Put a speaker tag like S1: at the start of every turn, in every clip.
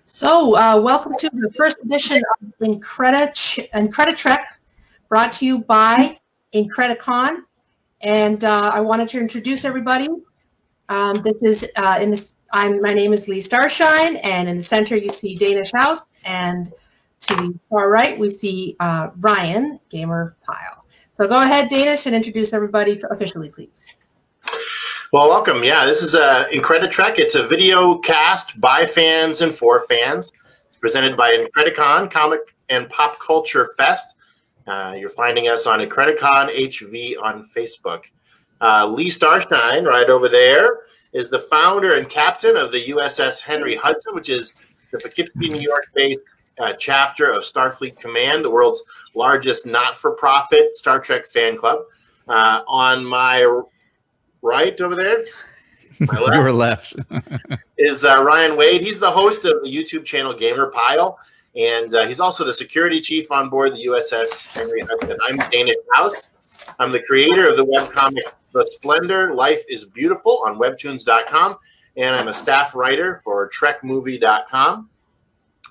S1: Welcome to the first edition of IncrediTrek, brought to you by IncrediCon. And I wanted to introduce everybody. My name is Lee Starshine, and in the center you see Danish House, and to the far right we see Ryan, GamerPyle. So go ahead, Danish, and introduce everybody officially, please.
S2: Well, welcome. Yeah, this is IncrediTrek. It's a video cast by fans and for fans. It's presented by IncrediCon, Comic and Pop Culture Fest. You're finding us on IncrediCon HV on Facebook. Lee Starshine, right over there, is the founder and captain of the USS Henry Hudson, which is the Poughkeepsie, New York-based chapter of Starfleet Command, the world's largest not-for-profit Star Trek fan club. On my right over there,
S3: your left
S2: is Ryan Wade. He's the host of the YouTube channel GamerPyle, and he's also the security chief on board the USS Henry Hudson. I'm Danish House. I'm the creator of the webcomic The Splendor Life is Beautiful on webtoons.com, and I'm a staff writer for trekmovie.com.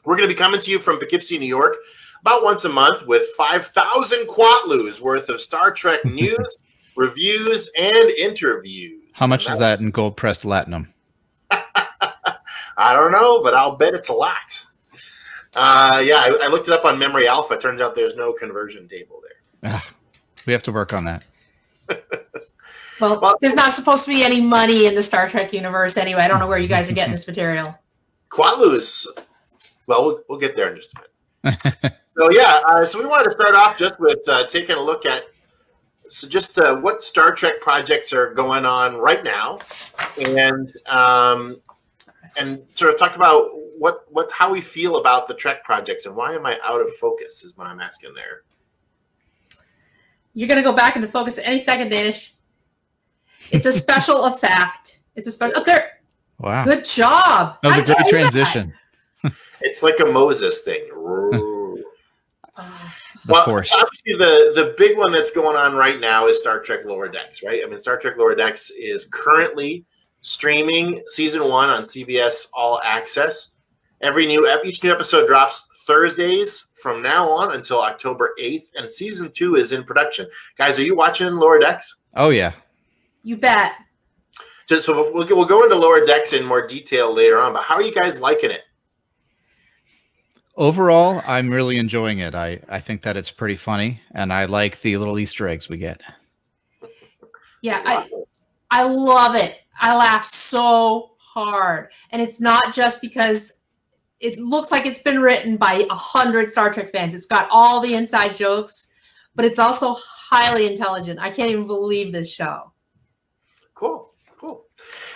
S2: We're going to be coming to you from Poughkeepsie, New York, about once a month with 5,000 quatloos worth of Star Trek news, reviews, and interviews.
S3: How much is that in gold-pressed latinum?
S2: I don't know, but I'll bet it's a lot. Yeah, I looked it up on Memory Alpha. Turns out there's no conversion table there.
S3: We have to work on that.
S1: Well, there's not supposed to be any money in the Star Trek universe anyway. I don't know where you guys are getting this material.
S2: Quatloos. Well, we'll get there in just a minute. So, yeah, so we wanted to start off just with taking a look at what Star Trek projects are going on right now, and sort of talk about how we feel about the Trek projects and why am I out of focus is what I'm asking there.
S1: You're going to go back into focus any second, Danish. It's a special effect. It's a special. Up there.
S3: Wow.
S1: Good job.
S3: That was a great transition.
S2: It's like a Moses thing.
S3: Well,
S2: obviously the big one that's going on right now is Star Trek Lower Decks, right? I mean, Star Trek Lower Decks is currently streaming season 1 on CBS All Access. Each new episode drops Thursdays from now on until October 8th, and season 2 is in production. Guys, are you watching Lower Decks?
S3: Oh yeah,
S1: you bet.
S2: So we'll go into Lower Decks in more detail later on, but how are you guys liking it?
S3: Overall, I'm really enjoying it. I think that it's pretty funny, and I like the little Easter eggs we get.
S1: Yeah, I love it. I laugh so hard. And it's not just because it looks like it's been written by 100 Star Trek fans. It's got all the inside jokes, but it's also highly intelligent. I can't even believe this show. Cool.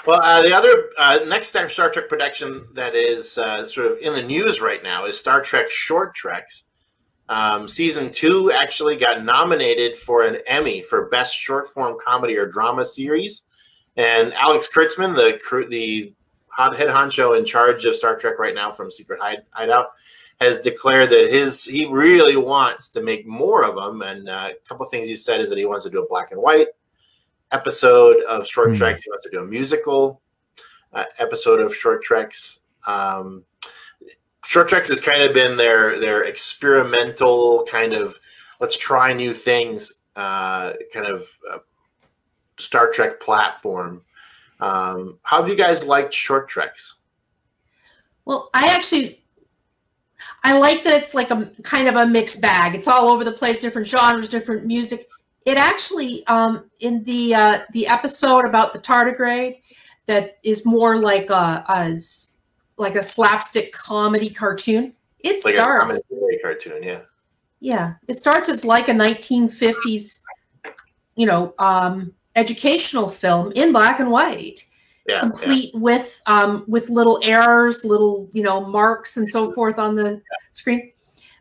S2: Well, the other next Star Trek production that is sort of in the news right now is Star Trek Short Treks. Season 2 actually got nominated for an Emmy for Best Short Form Comedy or Drama Series. And Alex Kurtzman, the head honcho in charge of Star Trek right now from Secret Hideout, has declared that he really wants to make more of them. And a couple of things he said is that he wants to do a black and white episode of Short Treks. He wants to do a musical episode of Short Treks. Short Treks has kind of been their experimental kind of let's try new things kind of Star Trek platform. How have you guys liked Short Treks?
S1: Well, I like that it's like a kind of a mixed bag. It's all over the place, different genres, different music. It actually, in the episode about the tardigrade, that is more like a slapstick comedy cartoon. It
S2: like
S1: starts
S2: a comedy cartoon, yeah.
S1: Yeah, it starts as like a 1950s, educational film in black and white, complete with little errors, little marks and so forth on the screen.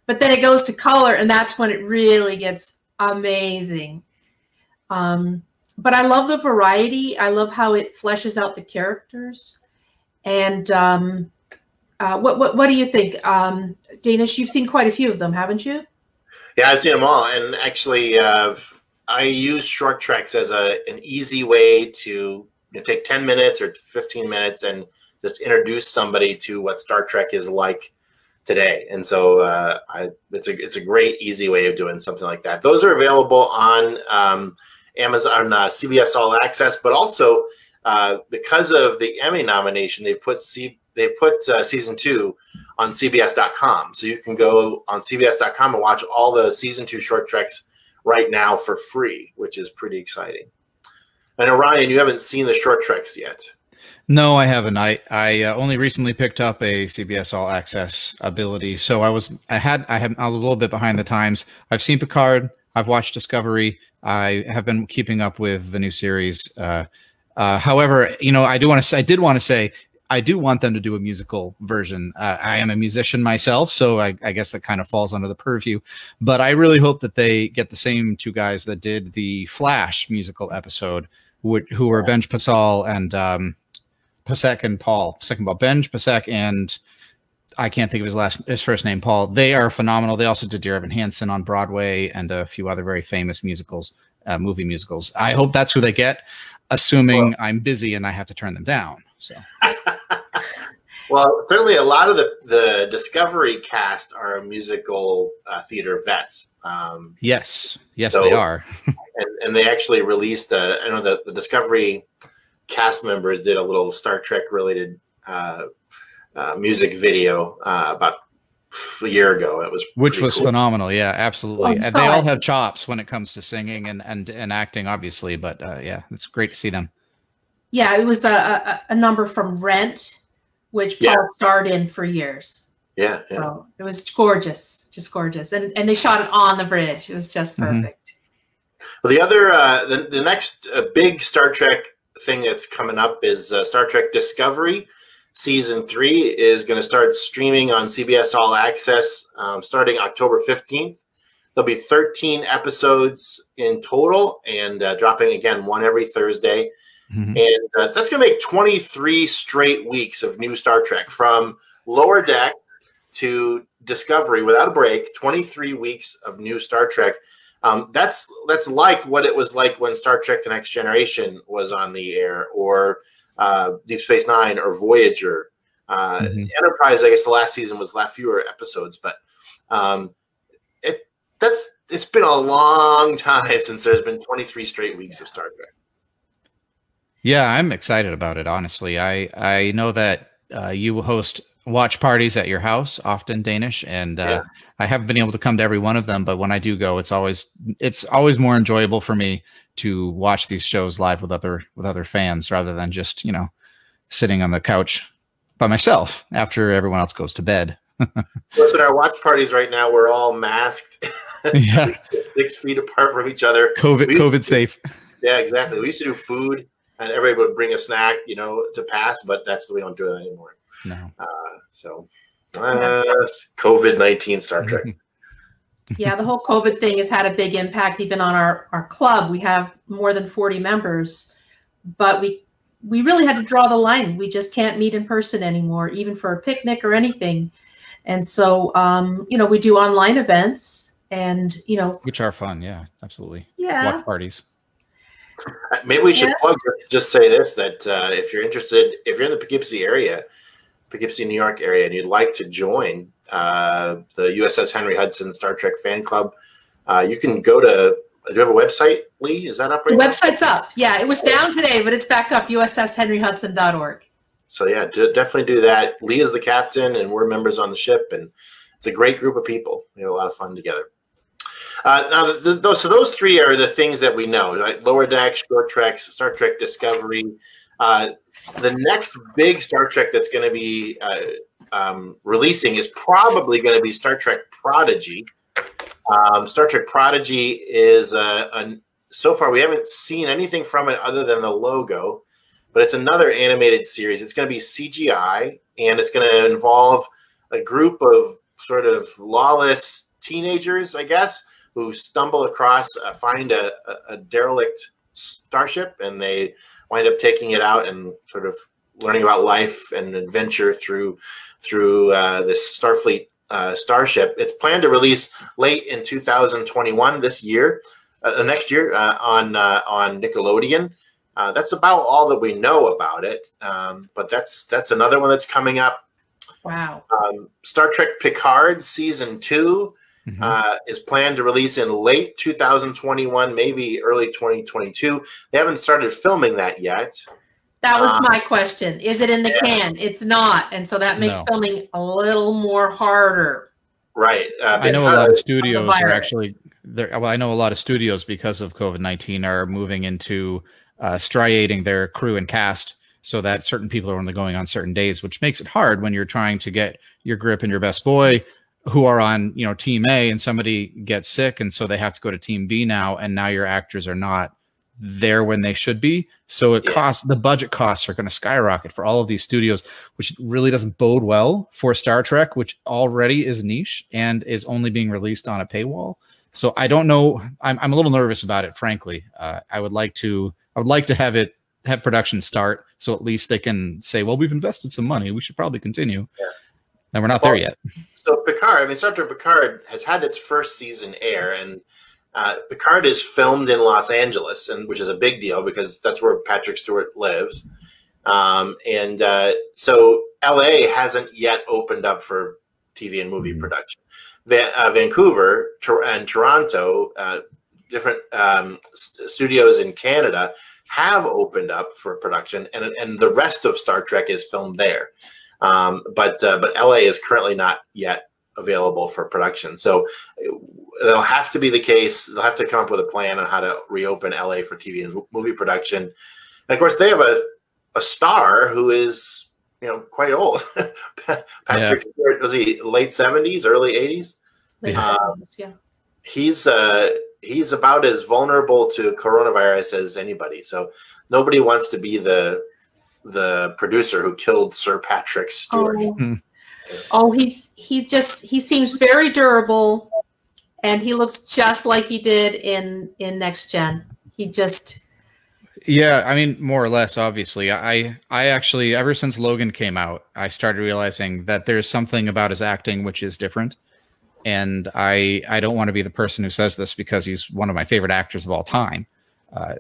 S1: But then it goes to color, and that's when it really gets amazing. But I love the variety. I love how it fleshes out the characters. And what do you think, Danish? You've seen quite a few of them, haven't you?
S2: Yeah, I've seen them all, and actually, I use Short Treks as an easy way to take 10 minutes or 15 minutes and just introduce somebody to what Star Trek is like today. And so it's a great, easy way of doing something like that. Those are available on Amazon, CBS All Access, but also because of the Emmy nomination, they've put season 2 on CBS.com. So you can go on CBS.com and watch all the season 2 short treks right now for free, which is pretty exciting. I know, Ryan, you haven't seen the short treks yet.
S3: No, I haven't. I only recently picked up a CBS All Access ability, so I'm a little bit behind the times. I've seen Picard. I've watched Discovery. I have been keeping up with the new series. However, I did want to say I do want them to do a musical version. I am a musician myself, so I guess that kind of falls under the purview. But I really hope that they get the same 2 guys that did the Flash musical episode, who were Benj Pascal and Pasek and Paul. Benj Pasek and I can't think of his first name, Paul. They are phenomenal. They also did Dear Evan Hansen on Broadway and a few other very famous movie musicals. I hope that's who they get, assuming I'm busy and I have to turn them down. So.
S2: Well, certainly a lot of the Discovery cast are musical theater vets.
S3: Yes, they are.
S2: and they actually released, I know the Discovery cast members did a little Star Trek related music video about a year ago. It was cool.
S3: Phenomenal. Yeah, absolutely. And they all have chops when it comes to singing and acting, obviously. But yeah, it's great to see them.
S1: Yeah, it was a number from Rent, which Paul starred in for years.
S2: Yeah.
S1: So it was gorgeous, just gorgeous. And they shot it on the bridge. It was just perfect.
S2: Well, the other, the next big Star Trek thing that's coming up is Star Trek Discovery. Season 3 is going to start streaming on CBS All Access starting October 15th. There'll be 13 episodes in total and dropping, again, one every Thursday. And that's going to make 23 straight weeks of new Star Trek, from Lower Deck to Discovery without a break. 23 weeks of new Star Trek. That's like what it was like when Star Trek: The Next Generation was on the air, or Deep Space Nine, or Voyager. Enterprise, I guess the last season was fewer episodes, but it's been a long time since there's been 23 straight weeks of Star Trek.
S3: Yeah, I'm excited about it, honestly. I know that you host watch parties at your house, often, Danish, and I haven't been able to come to every one of them, but when I do go, it's always more enjoyable for me to watch these shows live with other fans, rather than just sitting on the couch by myself after everyone else goes to bed.
S2: Listen, our watch parties right now, we're all masked, 6 feet apart from each other.
S3: COVID safe.
S2: Yeah, exactly. We used to do food, and everybody would bring a snack, to pass, but we don't do it anymore.
S3: No.
S2: COVID-19 Star Trek.
S1: Yeah, the whole COVID thing has had a big impact even on our club. We have more than 40 members, but we really had to draw the line. We just can't meet in person anymore, even for a picnic or anything. And so, we do online events, and
S3: which are fun. Yeah, absolutely.
S1: Yeah.
S3: Watch parties.
S2: Maybe we should just say this, that if you're interested, if you're in the Poughkeepsie area, Poughkeepsie, New York area, and you'd like to join the USS Henry Hudson Star Trek fan club, you can go to, do you have a website, Lee? Is that up right now?
S1: The website's up. Yeah, it was down today, but it's back up, usshenryhudson.org.
S2: So yeah, definitely do that. Lee is the captain, and we're members on the ship, and it's a great group of people. We have a lot of fun together. Now, so those 3 are the things that we know, right? Lower Deck, Short Treks, Star Trek Discovery. The next big Star Trek that's going to be releasing is probably going to be Star Trek Prodigy. Star Trek Prodigy is, so far we haven't seen anything from it other than the logo, but it's another animated series. It's going to be CGI, and it's going to involve a group of sort of lawless teenagers, I guess, who stumble across, find a derelict starship, and they wind up taking it out and sort of learning about life and adventure through this Starfleet starship. It's planned to release late in 2021, next year, on Nickelodeon. That's about all that we know about it. But that's another one that's coming up.
S1: Wow.
S2: Star Trek Picard Season 2 is planned to release in late 2021, maybe early 2022. They haven't started filming that yet.
S1: That was my question. Is it in the can? It's not. And so that makes filming a little more harder.
S2: Right.
S3: I know a lot of studios are actually there. Well, I know a lot of studios, because of COVID-19, are moving into striating their crew and cast so that certain people are only going on certain days, which makes it hard when you're trying to get your grip and your best boy who are on, you know, Team A, and somebody gets sick, and so they have to go to Team B now, and now your actors are not there when they should be. So it costs, the budget costs are going to skyrocket for all of these studios, which really doesn't bode well for Star Trek, which already is niche and is only being released on a paywall. So I don't know. I'm a little nervous about it, frankly. I would like to have production start, so at least they can say, well, we've invested some money, we should probably continue. And we're not there yet.
S2: So Picard, I mean, Star Trek Picard has had its first season air, and Picard is filmed in Los Angeles, and which is a big deal because that's where Patrick Stewart lives. So LA hasn't yet opened up for TV and movie production. Vancouver and Toronto, different studios in Canada have opened up for production, and the rest of Star Trek is filmed there. But LA is currently not yet available for production. So that'll have to be the case. They'll have to come up with a plan on how to reopen LA for TV and movie production. And of course, they have a star who is, you know, quite old. Patrick Stewart, was he late 70s, early 80s?
S1: Late 70s, yeah.
S2: He's about as vulnerable to coronavirus as anybody. So nobody wants to be the producer who killed Sir Patrick Stewart.
S1: Oh, he seems very durable, and he looks just like he did in Next Gen. He just.
S3: Yeah, I mean, more or less, obviously. I actually, ever since Logan came out, I started realizing that there's something about his acting which is different. And I don't want to be the person who says this because he's one of my favorite actors of all time. A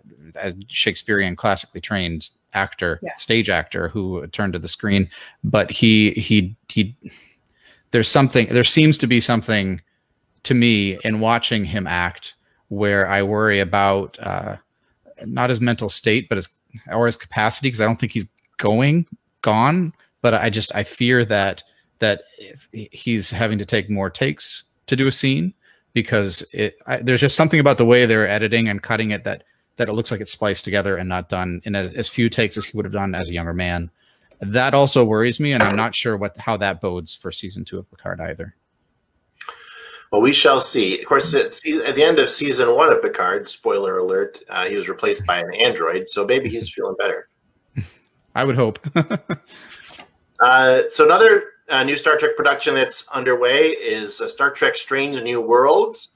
S3: Shakespearean, classically trained actor, stage actor who turned to the screen. But there seems to be something to me in watching him act where I worry about not his mental state, but his capacity, because I don't think he's gone. But I fear that if he's having to take more takes to do a scene, because there's just something about the way they're editing and cutting it that it looks like it's spliced together and not done in as few takes as he would have done as a younger man. That also worries me, and I'm not sure how that bodes for season 2 of Picard either.
S2: Well, we shall see. Of course, at the end of season 1 of Picard, spoiler alert, he was replaced by an android, so maybe he's feeling better.
S3: I would hope.
S2: So another new Star Trek production that's underway is Star Trek Strange New Worlds.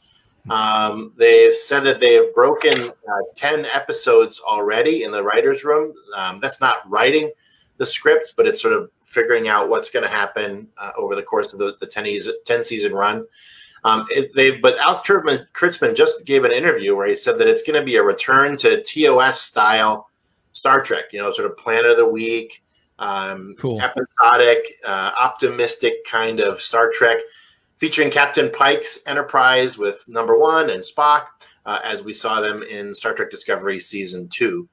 S2: They've said that they have broken 10 episodes already in the writer's room. That's not writing the scripts, but it's sort of figuring out what's going to happen over the course of the 10-season run. But Al Kurtzman just gave an interview where he said that it's going to be a return to TOS-style Star Trek, you know, sort of Planet of the Week,
S3: cool,
S2: episodic, optimistic kind of Star Trek, featuring Captain Pike's Enterprise with Number 1 and Spock, as we saw them in Star Trek Discovery Season 2.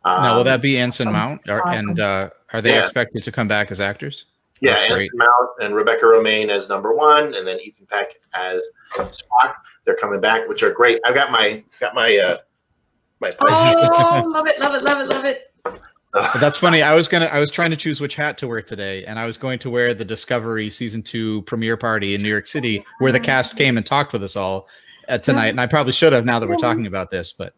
S3: Now, will that be Ensign Mount? And are they expected to come back as actors?
S2: Yeah, Ensign Mount and Rebecca Romaine as Number 1, and then Ethan Peck as Spock. They're coming back, which are great. I've got my
S1: oh, love it, love it, love it, love it.
S3: That's funny. I was trying to choose which hat to wear today, and I was going to wear the Discovery Season 2 premiere party in New York City, where the cast came and talked with us all tonight. And I probably should have, now that we're talking about this, but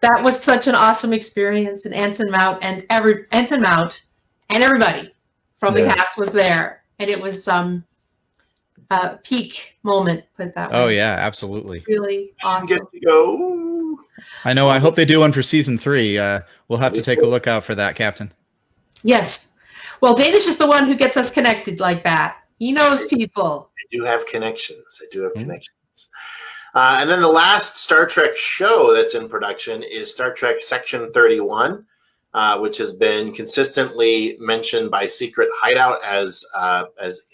S1: that was such an awesome experience. And Ensign Mount and everybody from the cast was there, and it was a peak moment, put it that way.
S3: Oh yeah, absolutely.
S1: Really awesome.
S2: Get to go.
S3: I know. I hope they do one for season 3. We'll have to take a look out for that, Captain.
S1: Yes. Well, Danish is the one who gets us connected like that. He knows people.
S2: I do have connections. And then the last Star Trek show that's in production is Star Trek Section 31, which has been consistently mentioned by Secret Hideout as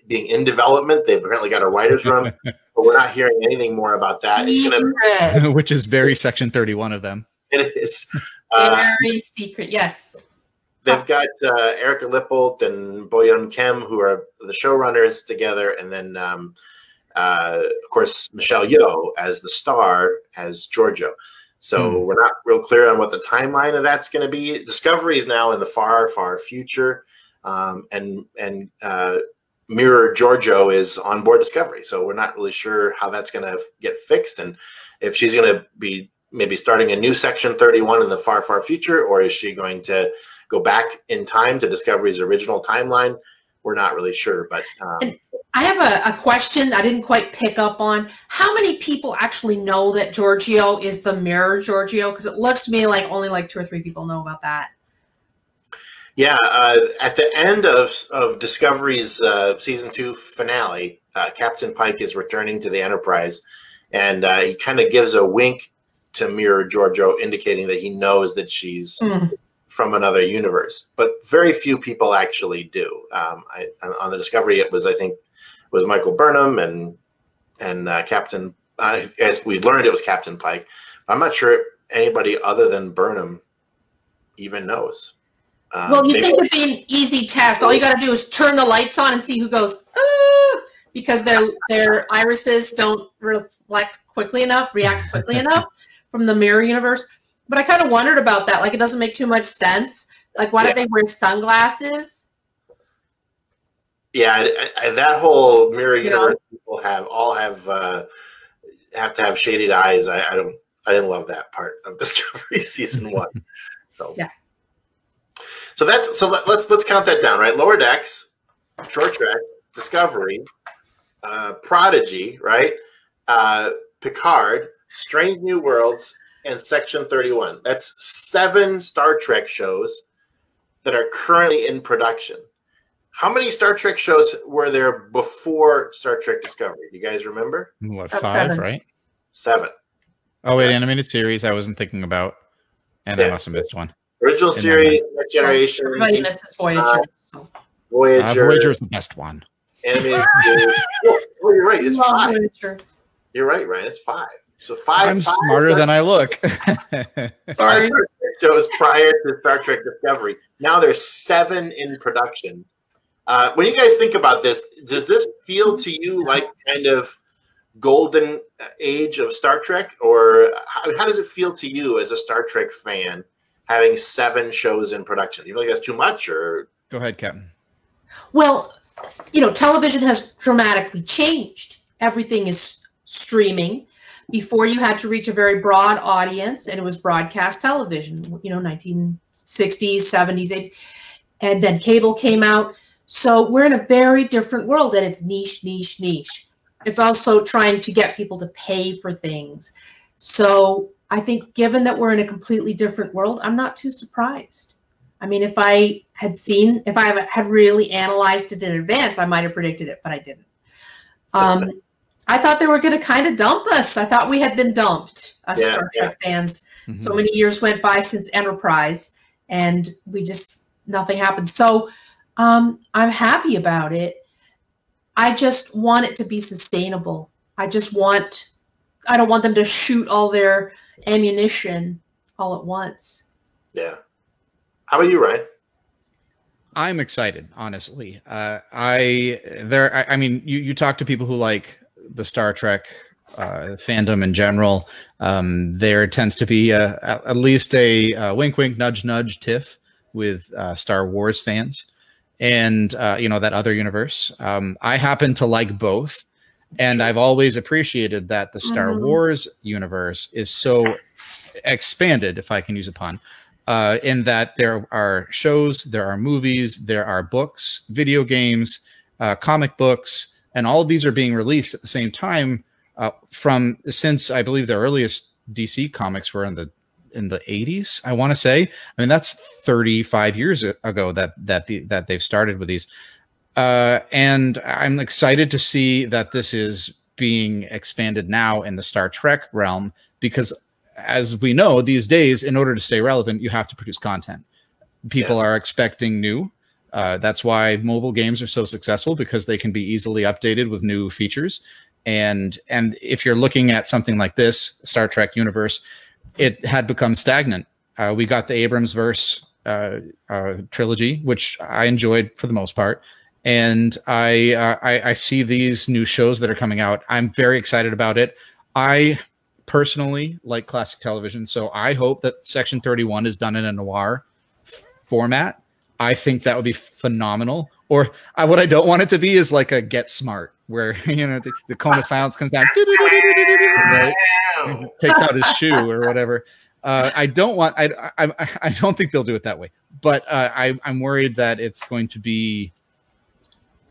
S2: being in development. They've apparently got a writer's room, but we're not hearing anything more about that. It's gonna,
S3: which is very Section 31 of them.
S2: It is.
S1: Very secret, yes.
S2: They've got Erica Lippold and Boyun Kim, who are the showrunners together, and then of course Michelle Yeoh as the star as Giorgio. So we're not real clear on what the timeline of that's going to be. Discovery is now in the far, far future, and Mirror Giorgio is on board Discovery. So we're not really sure how that's going to get fixed, and if she's going to be maybe starting a new Section 31 in the far, far future, or is she going to go back in time to Discovery's original timeline? We're not really sure, but
S1: I have a question I didn't quite pick up on. How many people actually know that Giorgio is the Mirror Giorgio? Because it looks to me like only like 2 or 3 people know about that.
S2: Yeah, at the end of Discovery's season 2 finale, Captain Pike is returning to the Enterprise, and he kind of gives a wink to Mirror Giorgio, indicating that he knows that she's from another universe. But very few people actually do. On the Discovery, it was, I think, was Michael Burnham and Captain. As we learned, it was Captain Pike. I'm not sure anybody other than Burnham even knows.
S1: Well, you think it'd be an easy task. All you got to do is turn the lights on and see who goes, ah, because their irises don't react quickly enough from the mirror universe. But I kind of wondered about that. Like, it doesn't make too much sense. Like, why don't they wear sunglasses?
S2: Yeah, that whole mirror universe people all have to have shaded eyes. I didn't love that part of Discovery season 1. So
S1: yeah.
S2: So let's count that down, right? Lower Decks, Short Trek, Discovery, Prodigy, right? Picard, Strange New Worlds, and Section 31. That's 7 Star Trek shows that are currently in production. How many Star Trek shows were there before Star Trek Discovery? Do you guys remember?
S3: What,
S1: That's
S3: 5,
S1: 7.
S3: right?
S2: 7.
S3: Oh, wait, animated series I wasn't thinking about, and I must have missed one.
S2: Original series, Next Generation.
S1: Everybody misses Voyager.
S2: Voyager.
S3: Voyager's the best one.
S2: Animated series. Oh, you're right. It's 5.
S1: Voyager.
S2: You're right, Ryan. It's 5. So 5.
S3: I'm smarter than I look.
S1: Sorry.
S2: Shows prior to Star Trek Discovery. Now there's 7 in production. When you guys think about this, does this feel to you like kind of golden age of Star Trek, or how does it feel to you as a Star Trek fan having 7 shows in production? Do you feel like that's too much, or?
S3: Go ahead, Captain.
S1: Well, television has dramatically changed. Everything is streaming. Before, you had to reach a very broad audience, and it was broadcast television, 1960s, 70s, 80s, and then cable came out. So we're in a very different world, and it's niche, niche, niche. It's also trying to get people to pay for things. So I think, given that we're in a completely different world, I'm not too surprised. I mean, if I had really analyzed it in advance, I might have predicted it, but I didn't. I thought they were going to kind of dump us. I thought we had been dumped, us Star Trek fans. Mm-hmm. So many years went by since Enterprise, and nothing happened. So I'm happy about it. I just want it to be sustainable. I don't want them to shoot all their ammunition all at once.
S2: Yeah. How about you, Ryan?
S3: I'm excited, honestly. I mean, you talk to people who like the Star Trek fandom in general. There tends to be at least a wink, wink, nudge, nudge tiff with Star Wars fans and, that other universe. I happen to like both. And I've always appreciated that the Star Wars universe is so expanded, if I can use a pun, in that there are shows, there are movies, there are books, video games, comic books, and all of these are being released at the same time since I believe the earliest DC comics were in the 80s, I want to say. I mean, that's 35 years ago that they've started with these. And I'm excited to see that this is being expanded now in the Star Trek realm, because as we know these days, in order to stay relevant, you have to produce content. People are expecting new. That's why mobile games are so successful, because they can be easily updated with new features. And if you're looking at something like this Star Trek universe, it had become stagnant. We got the Abrams-verse trilogy, which I enjoyed for the most part. And I see these new shows that are coming out. I'm very excited about it. I personally like classic television, so I hope that Section 31 is done in a noir format. I think that would be phenomenal. Or what I don't want it to be is like a Get Smart, where the cone of silence comes down, right? Takes out his shoe or whatever. I don't want. I don't think they'll do it that way. But I'm worried that it's going to be.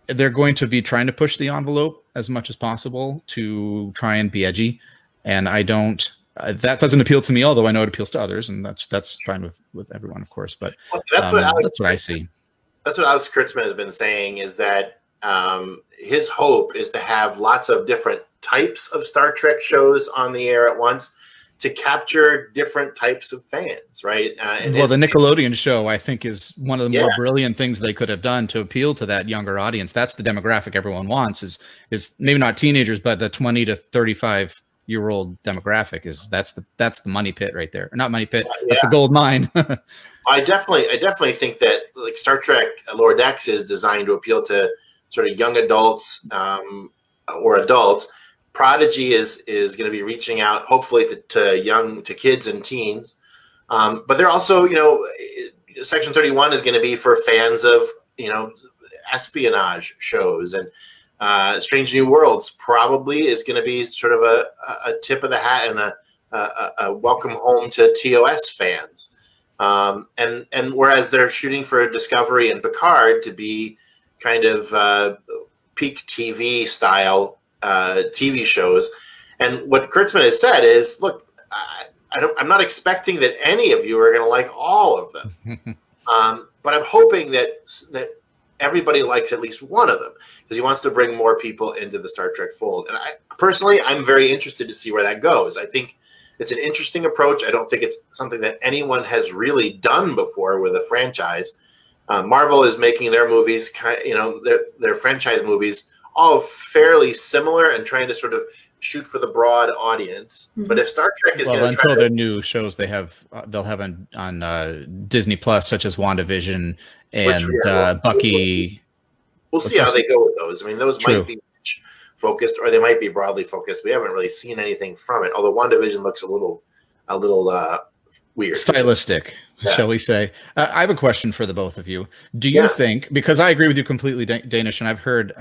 S3: They're going to be trying to push the envelope as much as possible to try and be edgy, and I don't. That doesn't appeal to me, although I know it appeals to others, and that's fine with everyone, of course. But that's what I see.
S2: That's what Alex Kurtzman has been saying, is that his hope is to have lots of different types of Star Trek shows on the air at once to capture different types of fans, right?
S3: Well, the Nickelodeon show, I think, is one of the more brilliant things they could have done to appeal to that younger audience. That's the demographic everyone wants, is maybe not teenagers, but the 20 to 35-year-old demographic. That's the money pit right there. Or not money pit, that's the gold mine.
S2: I definitely think that like Star Trek Lower Decks is designed to appeal to sort of young adults or adults. Prodigy is going to be reaching out, hopefully, to kids and teens. But they're also, Section 31 is going to be for fans of, espionage shows, and Strange New Worlds probably is going to be sort of a tip of the hat and a welcome home to TOS fans. And whereas they're shooting for Discovery and Picard to be kind of peak TV style TV shows, and what Kurtzman has said is, look, I'm not expecting that any of you are going to like all of them, but I'm hoping that everybody likes at least one of them, because he wants to bring more people into the Star Trek fold. And I'm very interested to see where that goes. I think it's an interesting approach. I don't think it's something that anyone has really done before with a franchise. Marvel is making their movies, their franchise movies, all fairly similar and trying to sort of shoot for the broad audience. But if Star Trek is
S3: until their new shows they'll have on Disney Plus, such as WandaVision and Bucky.
S2: We'll see how they go with those. I mean, those might be focused, or they might be broadly focused. We haven't really seen anything from it, although WandaVision looks a little weird,
S3: stylistic, shall we say. I have a question for the both of you. Do you think, because I agree with you completely, Danish, and I've heard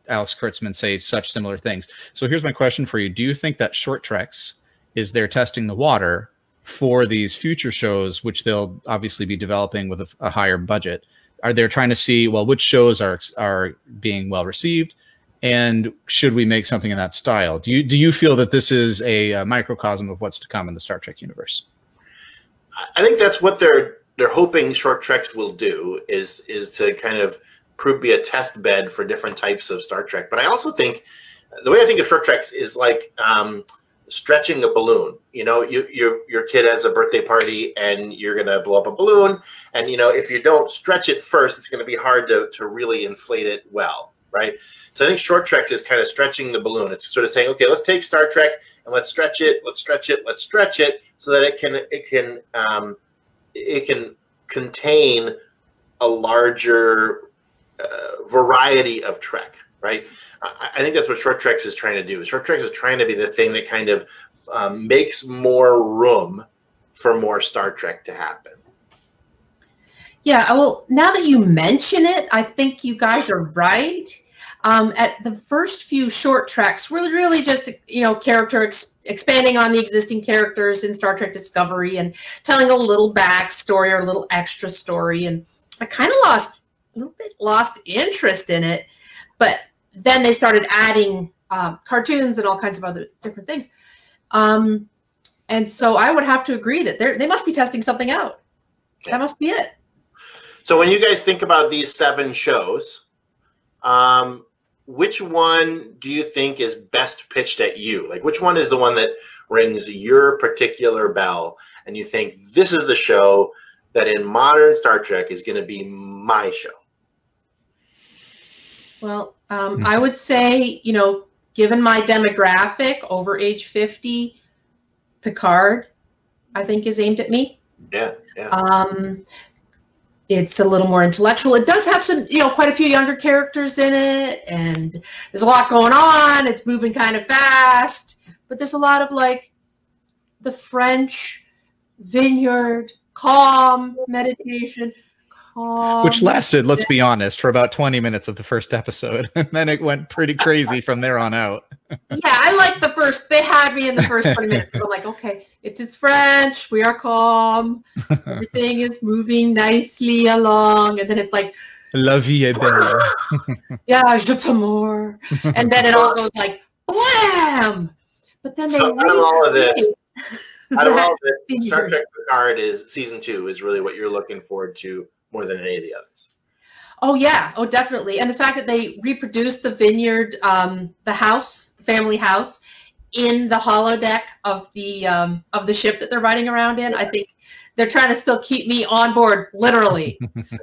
S3: Alex Kurtzman say such similar things. So here's my question for you. Do you think that Short Treks is they're testing the water for these future shows, which they'll obviously be developing with a higher budget? Are they trying to see, well, which shows are being well received, and should we make something in that style? Do you feel that this is a microcosm of what's to come in the Star Trek universe?
S2: I think that's what they're hoping Short Treks will do, is to kind of be a test bed for different types of Star Trek. But I also think the way I think of Short Treks is like stretching a balloon. Your kid has a birthday party and you're going to blow up a balloon, and if you don't stretch it first, it's going to be hard to really inflate it well, right? So I think Short Treks is kind of stretching the balloon. It's sort of saying, okay, let's take Star Trek and let's stretch it, so that it can contain a larger variety of Trek, right? I think that's what Short Treks is trying to do. Short Treks is trying to be the thing that kind of makes more room for more Star Trek to happen.
S1: Yeah, well, now that you mention it, I think you guys are right. At the first few Short Treks, really just character expanding on the existing characters in Star Trek Discovery and telling a little backstory or a little extra story, and I kind of lost interest in it. But then they started adding cartoons and all kinds of other different things, and so I would have to agree that they must be testing something out. Okay. That must be it.
S2: So when you guys think about these 7 shows, which one do you think is best pitched at you? Like, which one is the one that rings your particular bell, and you think this is the show that in modern Star Trek is going to be my show?
S1: Well, I would say, you know, given my demographic over age 50, Picard, I think, is aimed at me.
S2: Yeah, yeah.
S1: It's a little more intellectual. It does have some, you know, quite a few younger characters in it, and there's a lot going on. It's moving kind of fast, but there's a lot of like the French vineyard, calm meditation, calm.
S3: Which lasted, let's be honest, for about 20 minutes of the first episode, and then it went pretty crazy from there on out.
S1: Yeah, I like the first. They had me in the first 20 minutes. So I'm like, okay, it's French. We are calm. Everything is moving nicely along. And then it's like,
S3: La vie est belle.
S1: Yeah, je t'amour. And then it all goes like, blam! But then
S2: so out of all of this, Star Trek Picard is season 2 is really what you're looking forward to more than any of the others.
S1: Oh yeah, oh definitely, and the fact that they reproduced the vineyard, the house, the family house, in the holodeck of the ship that they're riding around in, I think they're trying to still keep me on board, literally,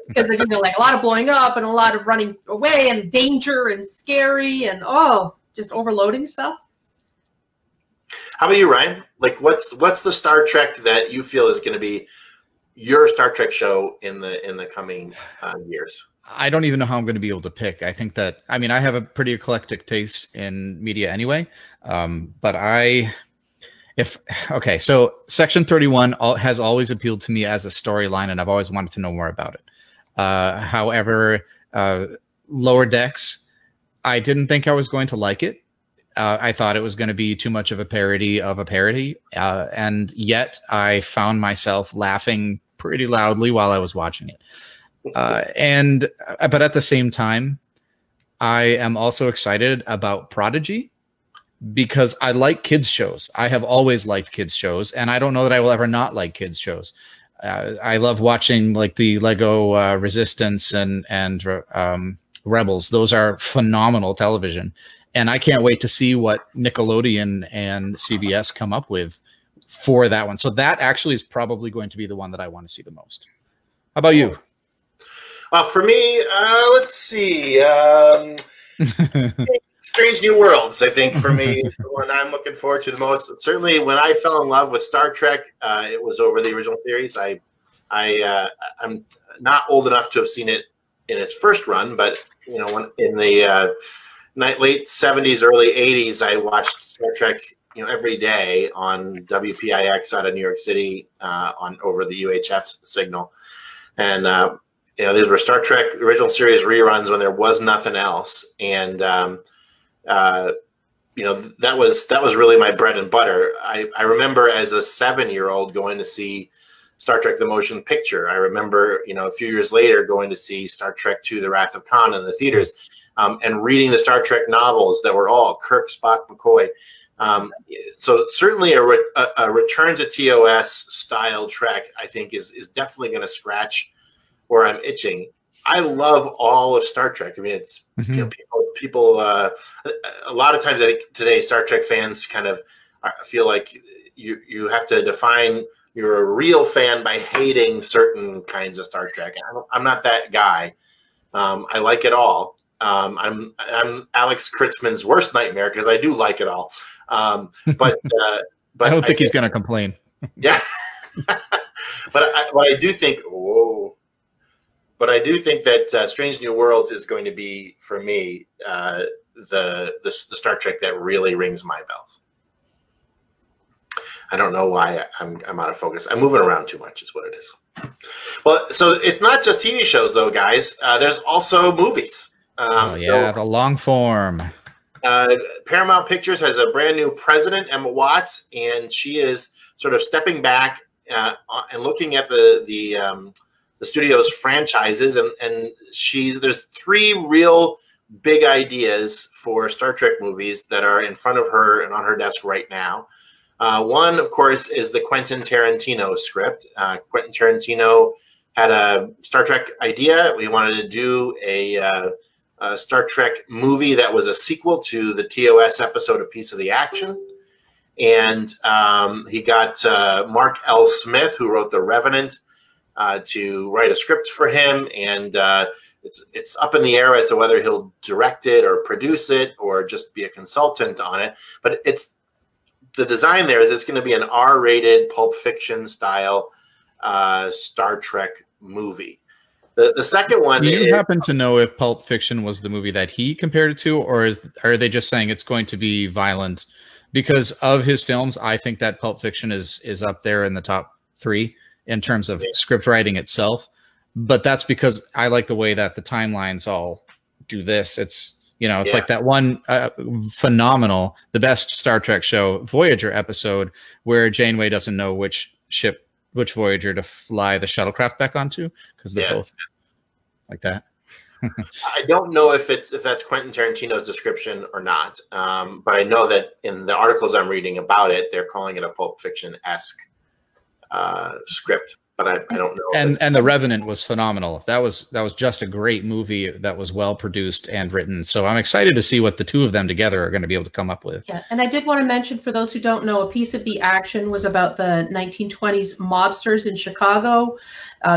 S1: because they're doing like a lot of blowing up and a lot of running away and danger and scary and just overloading stuff.
S2: How about you, Ryan? Like, what's the Star Trek that you feel is going to be your Star Trek show in the coming years?
S3: I don't even know how I'm going to be able to pick. I think that, I mean, I have a pretty eclectic taste in media anyway. But okay, so Section 31 has always appealed to me as a storyline, and I've always wanted to know more about it. However, Lower Decks, I didn't think I was going to like it. I thought it was going to be too much of a parody of a parody. And yet I found myself laughing pretty loudly while I was watching it. But at the same time, I am also excited about Prodigy because I like kids shows. I have always liked kids shows, and I don't know that I will ever not like kids shows. I love watching like the Lego Resistance and Rebels. Those are phenomenal television, and I can't wait to see what Nickelodeon and CBS come up with for that one. So that actually is probably going to be the one that I want to see the most. How about you?
S2: For me, let's see. Strange New Worlds, I think, for me, is the one I'm looking forward to the most. Certainly, when I fell in love with Star Trek, it was over the original series. I'm not old enough to have seen it in its first run, but you know, in the late 70s, early 80s, I watched Star Trek, you know, every day on WPIX out of New York City over the UHF signal, and you know, these were Star Trek original series reruns when there was nothing else, and you know, that was really my bread and butter. I remember as a 7-year-old going to see Star Trek: The Motion Picture. I remember, you know, a few years later going to see Star Trek II: The Wrath of Khan in the theaters, and reading the Star Trek novels that were all Kirk, Spock, McCoy. So certainly a return to TOS style Trek, I think, is definitely going to scratch where I'm itching. I love all of Star Trek. I mean, it's you know, people a lot of times I think today Star Trek fans kind of feel like you have to define you're a real fan by hating certain kinds of Star Trek. I'm not that guy. I like it all. I'm Alex Kurtzman's worst nightmare because I do like it all. But
S3: I don't think he's going to complain.
S2: Yeah, but I do think. Whoa. But I do think that Strange New Worlds is going to be, for me, the Star Trek that really rings my bells. I don't know why I'm out of focus. I'm moving around too much is what it is. Well, so it's not just TV shows, though, guys. There's also movies.
S3: The long form.
S2: Paramount Pictures has a brand new president, Emma Watts, and she is sort of stepping back and looking at the studio's franchises, and there's 3 real big ideas for Star Trek movies that are in front of her and on her desk right now. One, of course, is the Quentin Tarantino script. Quentin Tarantino had a Star Trek idea. We wanted to do a Star Trek movie that was a sequel to the TOS episode A Piece of the Action. And he got Mark L. Smith, who wrote The Revenant, to write a script for him. And it's up in the air as to whether he'll direct it or produce it or just be a consultant on it. But the design there is it's going to be an R-rated Pulp Fiction style Star Trek movie. The second one.
S3: Do you happen to know if Pulp Fiction was the movie that he compared it to, or are they just saying it's going to be violent? Because of his films, I think that Pulp Fiction is up there in the top 3 in terms of script writing itself. But that's because I like the way that the timelines all do this. It's, you know, it's like that one phenomenal, the best Star Trek show, Voyager episode, where Janeway doesn't know which Voyager to fly the shuttlecraft back onto, because they're both like that.
S2: I don't know if that's Quentin Tarantino's description or not, but I know that in the articles I'm reading about it, they're calling it a Pulp Fiction-esque script. But I don't know.
S3: And The Revenant was phenomenal. That was just a great movie that was well produced and written. So I'm excited to see what the two of them together are going to be able to come up with.
S1: Yeah, and I did want to mention, for those who don't know, A Piece of the Action was about the 1920s mobsters in Chicago.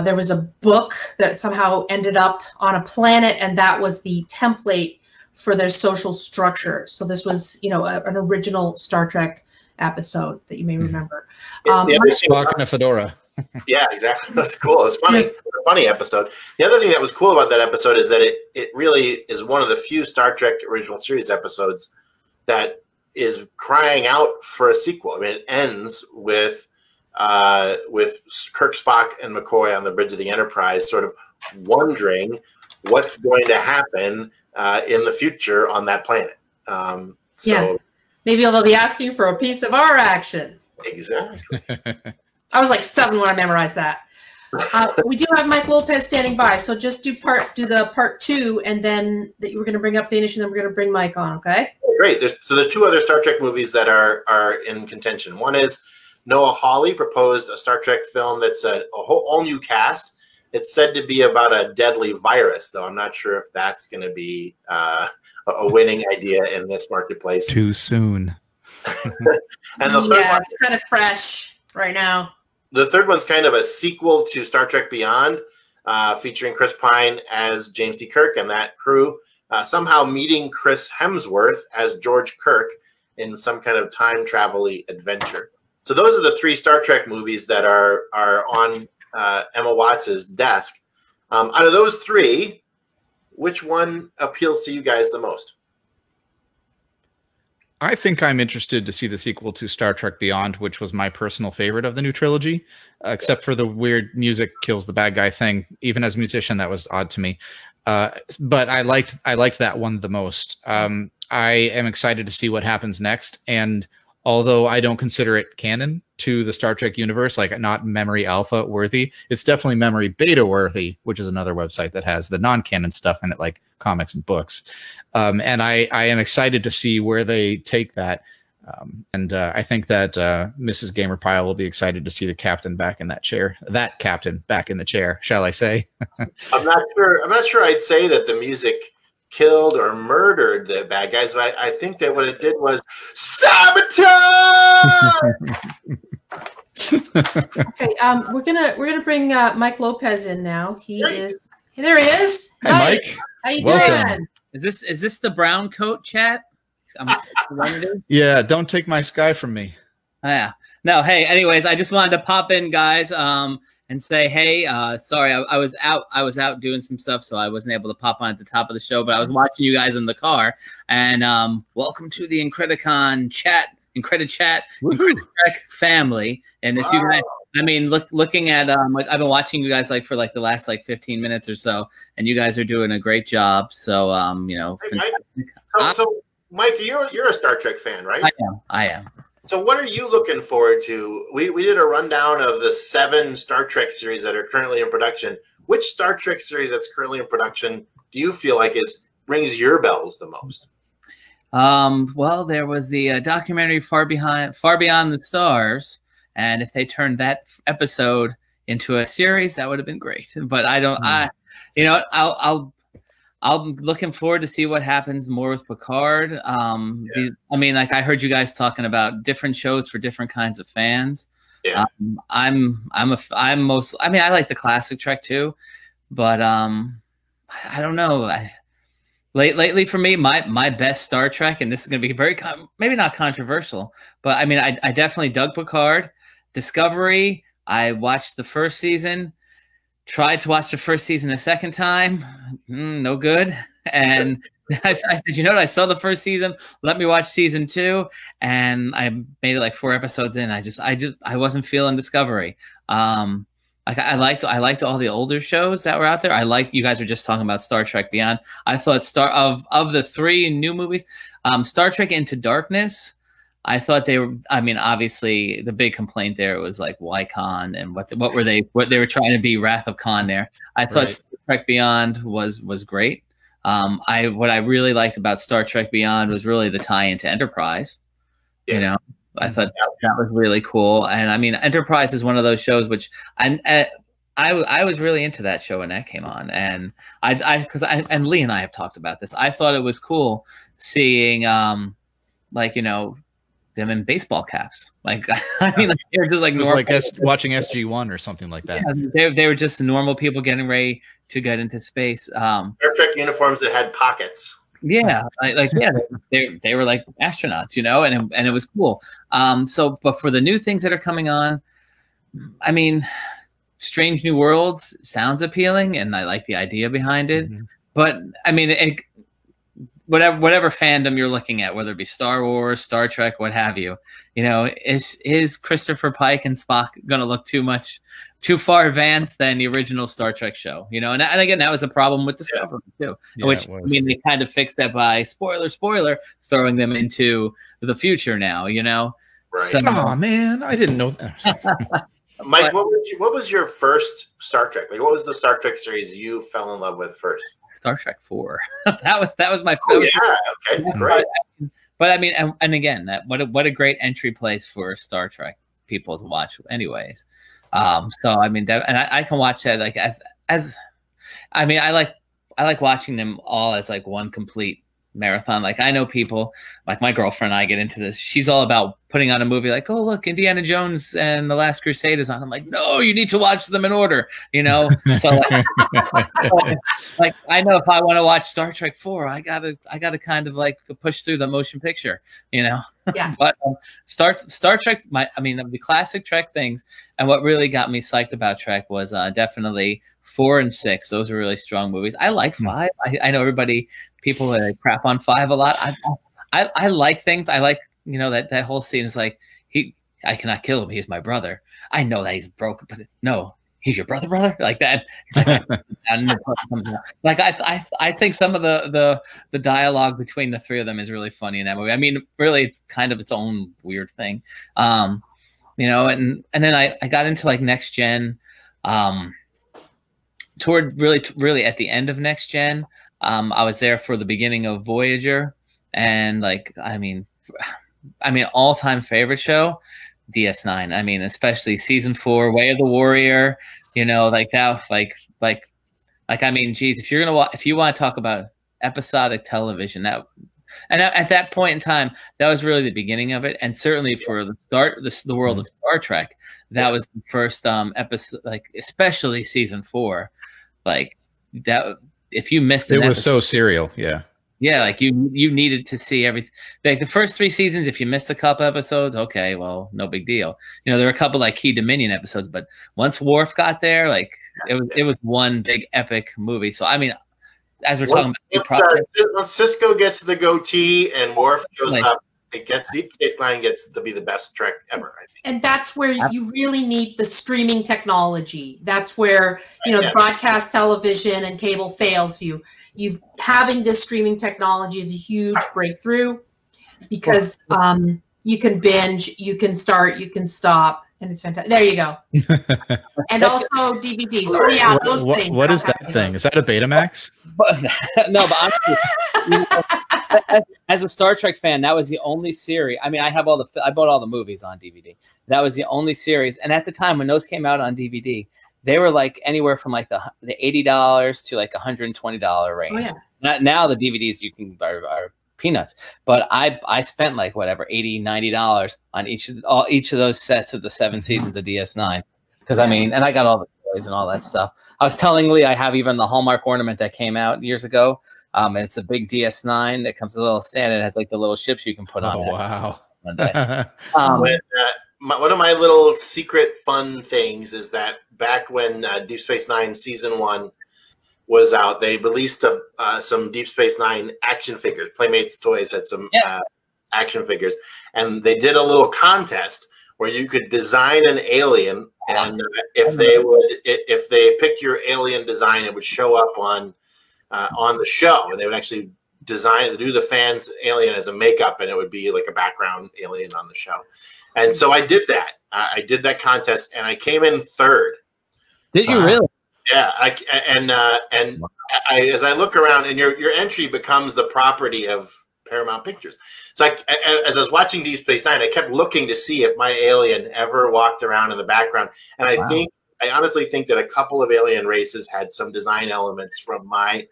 S1: There was a book that somehow ended up on a planet, and that was the template for their social structure. So this was, you know, an original Star Trek episode that you may remember.
S3: Spock in a fedora.
S2: Yeah, exactly. That's cool. It's funny. It's a funny episode. The other thing that was cool about that episode is that it really is one of the few Star Trek original series episodes that is crying out for a sequel. I mean, it ends with Kirk, Spock, and McCoy on the bridge of the Enterprise, sort of wondering what's going to happen in the future on that planet. So
S1: maybe they'll be asking for a piece of our action.
S2: Exactly.
S1: I was like 7 when I memorized that. We do have Mike Lopez standing by, so just do the part 2, and then that you were going to bring up Danish, and then we're going to bring Mike on. Okay.
S2: Great. There's 2 other Star Trek movies that are in contention. One is Noah Hawley proposed a Star Trek film that's a whole all new cast. It's said to be about a deadly virus, though I'm not sure if that's going to be a winning idea in this marketplace.
S3: Too soon.
S2: And the third one,
S1: it's kind of fresh right now.
S2: The third one's kind of a sequel to Star Trek Beyond, featuring Chris Pine as James T. Kirk and that crew, somehow meeting Chris Hemsworth as George Kirk in some kind of time travel-y adventure. So those are the 3 Star Trek movies that are on Emma Watts's desk. Out of those 3, which one appeals to you guys the most?
S3: I think I'm interested to see the sequel to Star Trek Beyond, which was my personal favorite of the new trilogy, except for the weird music kills the bad guy thing. Even as a musician, that was odd to me. But I liked that one the most. I am excited to see what happens next. And although I don't consider it canon to the Star Trek universe, like not Memory Alpha worthy, it's definitely Memory Beta worthy, which is another website that has the non-canon stuff in it, like comics and books. And I am excited to see where they take that. And I think that Mrs. GamerPyle will be excited to see the captain back in that chair. That captain back in the chair, shall I say?
S2: I'm not sure I'd say that the music killed or murdered the bad guys, but I think that what it did was sabotage.
S1: Okay, we're gonna bring Mike Lopez in now. There he is.
S3: Hi, Mike.
S1: How you
S3: Welcome.
S1: doing?
S4: Is this the brown coat chat?
S3: Yeah, don't take my sky from me.
S4: Oh, yeah. No, hey, anyways, I just wanted to pop in, guys, and say, hey, sorry, I was out doing some stuff, so I wasn't able to pop on at the top of the show, but I was watching you guys in the car, and welcome to the IncrediChat, IncrediTrek family. And as you guys, I mean, looking at like I've been watching you guys like for like the last like 15 minutes or so, and you guys are doing a great job. So you know,
S2: hey, Mike. So Mike, you're a Star Trek fan, right?
S4: I am.
S2: So what are you looking forward to? We did a rundown of the 7 Star Trek series that are currently in production. Which Star Trek series that's currently in production do you feel like rings your bells the most?
S4: Well, there was the documentary Far Beyond the Stars, and if they turned that episode into a series, that would have been great. But I don't. I'm looking forward to see what happens more with Picard. I mean, like I heard you guys talking about different shows for different kinds of fans.
S2: Yeah.
S4: I mean, I like the classic Trek too, but I don't know. Lately for me, my best Star Trek, and this is going to be very maybe not controversial, but I mean, I definitely dug Picard. Discovery, I watched the first season, tried to watch the first season a second time, no good. And I said, you know what? I saw the first season. Let me watch season 2, and I made it like 4 episodes in. I wasn't feeling Discovery. Like I liked all the older shows that were out there. You guys were just talking about Star Trek Beyond. I thought of the 3 new movies, Star Trek Into Darkness, I thought they were. I mean, obviously, the big complaint there was like, why Khan, and what they were trying to be Wrath of Khan there. I thought Star Trek Beyond was great. What I really liked about Star Trek Beyond was really the tie into Enterprise. Yeah. You know, I thought that was really cool. And I mean, Enterprise is one of those shows which I was really into that show when that came on, and and Lee and I have talked about this. I thought it was cool seeing like, you know, them in baseball caps. Like, I mean, like, they were just like normal,
S3: like watching SG-1 or something like that.
S4: Yeah, they were just normal people getting ready to get into space.
S2: Star Trek uniforms that had pockets.
S4: Yeah, they were like astronauts, you know, and it was cool. But for the new things that are coming on, I mean, Strange New Worlds sounds appealing, and I like the idea behind it. Mm-hmm. But I mean, whatever fandom you're looking at, whether it be Star Wars, Star Trek, what have you, you know, is Christopher Pike and Spock going to look too far advanced than the original Star Trek show, you know? And again, that was a problem with Discovery too, which, I mean, they kind of fixed that by spoiler, throwing them into the future now, you know?
S2: Right.
S3: So, oh man, I didn't know that.
S2: Mike, what was your first Star Trek? Like, what was the Star Trek series you fell in love with first?
S4: Star Trek 4. that was my favorite.
S2: Oh, yeah, okay, great.
S4: But I mean, and again, what a great entry place for Star Trek people to watch, anyways. So I mean, and I can watch that like as I mean, I like watching them all as like one complete marathon. Like, I know people, like my girlfriend and I get into this. She's all about putting on a movie like, oh, look, Indiana Jones and The Last Crusade is on. I'm like, no, you need to watch them in order, you know? So like I know if I want to watch Star Trek 4, I gotta kind of like push through the motion picture, you know?
S1: Yeah.
S4: But Star Trek, the classic Trek things, and what really got me psyched about Trek was definitely 4 and 6. Those are really strong movies. I like 5. I know people that crap on 5 a lot. I like things. I like, you know, that whole scene is like, I cannot kill him. He's my brother. I know that he's broken, but no, he's your brother, like that. He's like, like I think some of the dialogue between the 3 of them is really funny in that movie. I mean, really, it's kind of its own weird thing, you know. And then I got into like Next Gen, toward really at the end of Next Gen. I was there for the beginning of Voyager, and like, I mean, all-time favorite show, DS9. I mean, especially season 4, Way of the Warrior. You know, like that, like I mean, geez, if you want to talk about episodic television, and at that point in time, that was really the beginning of it, and certainly for the world of Star Trek, that was the first episode, like especially season 4, like that. If you missed it,
S3: was so serial, yeah.
S4: Like you needed to see everything. Like the first 3 seasons, if you missed a couple episodes, okay, well, no big deal. You know, there were a couple like Key Dominion episodes, but once Worf got there, like it was one big epic movie. So I mean, as we're talking about,
S2: once Cisco gets the goatee and Worf shows up, Deep Space Nine gets to be the best Trek ever, I think.
S1: And that's where you really need the streaming technology. That's where, you know, broadcast television and cable fails you. Having this streaming technology is a huge breakthrough, because you can binge, you can start, you can stop, and it's fantastic. There you go. And also DVDs. Oh yeah, those things.
S3: What is that thing? Is that a Betamax?
S4: No, but honestly, as a Star Trek fan, that was the only series. I mean, I bought all the movies on DVD. That was the only series. And at the time when those came out on DVD, they were like anywhere from like the $80 to like $120 range.
S1: Oh, yeah.
S4: Now the DVDs you can are peanuts, but I spent like whatever $80-$90 on each of those sets of the 7 seasons of DS9, because I mean, and I got all the toys and all that stuff. I was telling Lee I have even the Hallmark ornament that came out years ago. And it's a big DS9 that comes with a little stand and it has like the little ships you can put on.
S3: Oh, wow.
S2: One of my little secret fun things is that back when Deep Space Nine Season 1 was out, they released some Deep Space Nine action figures. Playmates Toys had some action figures. And they did a little contest where you could design an alien. And if they picked your alien design, it would show up on the show, and they would actually do the fans' alien as a makeup, and it would be like a background alien on the show. And so I did that. I did that contest, and I came in 3rd.
S4: Did you really?
S2: Yeah. As I look around, and your entry becomes the property of Paramount Pictures. It's like as I was watching Deep Space Nine, I kept looking to see if my alien ever walked around in the background, and I honestly think that a couple of alien races had some design elements from my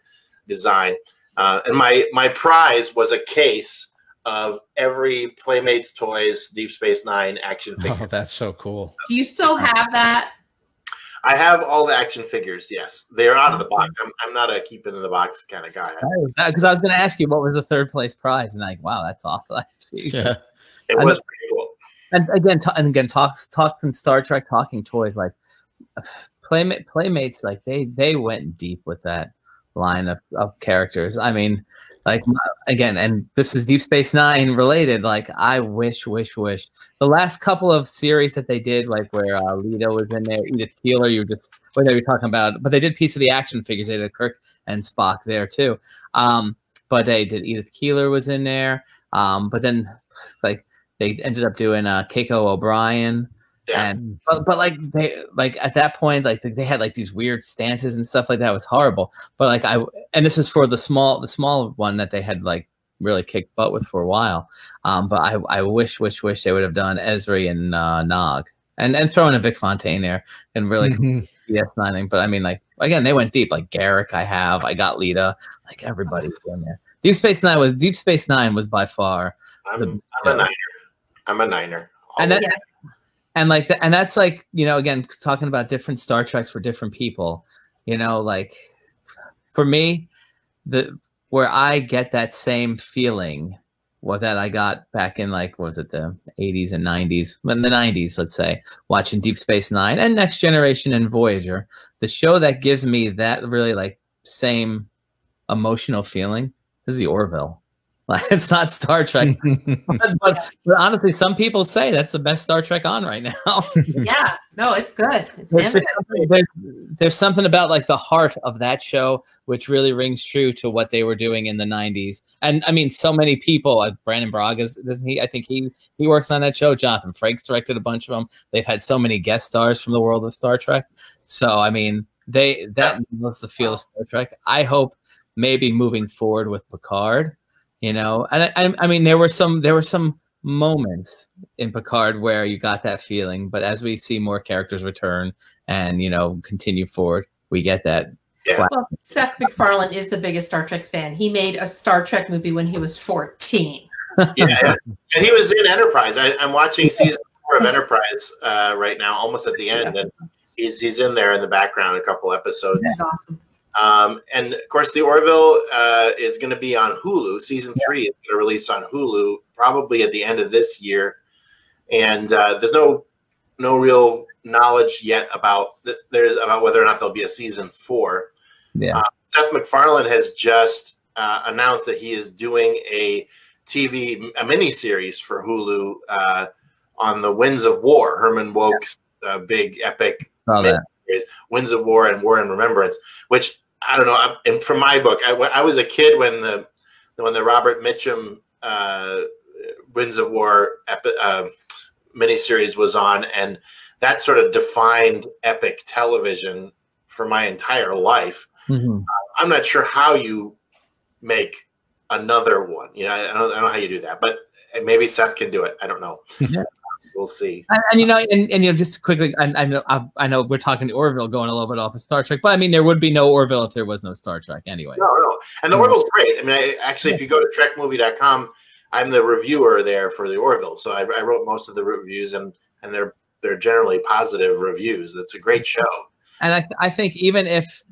S2: design, and my prize was a case of every Playmates Toys Deep Space Nine action figure.
S3: Oh, that's so cool.
S1: Do you still have that?
S2: I have all the action figures. Yes, they're out of the box. I'm not a keep it in the box kind of guy.
S4: Because I was going to ask you what was the 3rd place prize, and like, wow, that's awful.
S2: Yeah, it was pretty cool.
S4: And again, talking Star Trek, talking toys, like Playmates, like they went deep with that line of characters. I mean, like, again, and this is Deep Space Nine related, like I wish the last couple of series that they did, like where Lita was in there, Edith Keeler, whether you're talking about, but they did Piece of the Action figures. They did Kirk and Spock there too, but they did Edith Keeler was in there, but then like they ended up doing Keiko O'Brien.
S2: Yeah.
S4: And but like they at that point, like they had like these weird stances and stuff like that. It was horrible. But like and this is for the small one that they had like really kicked butt with for a while. But I wish they would have done Esri and Nog and throw in a Vic Fontaine there and really DS9 thing. But I mean, like, again, they went deep. Like Garrick, I got Lita, like everybody's in there. Deep Space Nine was by far.
S2: I'm a niner. I'm a niner.
S4: And that's like, you know, again, talking about different Star Treks for different people, you know, like for me, where I get that same feeling, that I got back in, like, what was it, the 80s and 90s, in the 90s, let's say, watching Deep Space Nine and Next Generation and Voyager, the show that gives me that really like same emotional feeling is the Orville. Like, it's not Star Trek, but honestly, some people say that's the best Star Trek on right now.
S1: Yeah, no, it's good. It's
S4: there's something about like the heart of that show which really rings true to what they were doing in the 90s. And I mean, so many people. Brandon Braga, doesn't he? I think he works on that show. Jonathan Frakes directed a bunch of them. They've had so many guest stars from the world of Star Trek. So I mean, that was the feel of Star Trek. I hope maybe moving forward with Picard. You know, and I mean, there were some moments in Picard where you got that feeling, but as we see more characters return and, you know, continue forward, we get that.
S2: Yeah.
S1: Well, Seth MacFarlane is the biggest Star Trek fan. He made a Star Trek movie when he was 14.
S2: Yeah, and he was in Enterprise. I'm watching season 4 of Enterprise right now, almost at the end, and he's in there in the background, a couple episodes.
S1: That's awesome.
S2: And of course, the Orville is going to be on Hulu. Season 3 is going to release on Hulu probably at the end of this year. And there's no real knowledge yet about whether or not there'll be a season 4.
S4: Yeah.
S2: Seth MacFarlane has just announced that he is doing a miniseries for Hulu on the Winds of War, Herman Wouk's big epic miniseries, Winds of War and War and Remembrance, which I don't know. And from my book, I was a kid when the Robert Mitchum Winds of War miniseries was on, and that sort of defined epic television for my entire life.
S4: Mm-hmm.
S2: I'm not sure how you make another one. You know, I don't know how you do that, but maybe Seth can do it. I don't know.
S4: Yeah.
S2: we'll see.
S4: And you know, and you know, just quickly, I know we're talking to Orville going a little bit off of Star Trek, but I mean, there would be no Orville if there was no Star Trek anyway.
S2: No, and the Orville's great. I mean, actually, if you go to trekmovie.com, I'm the reviewer there for the Orville, so I wrote most of the reviews, and they're generally positive reviews. It's a great show.
S4: And I think even if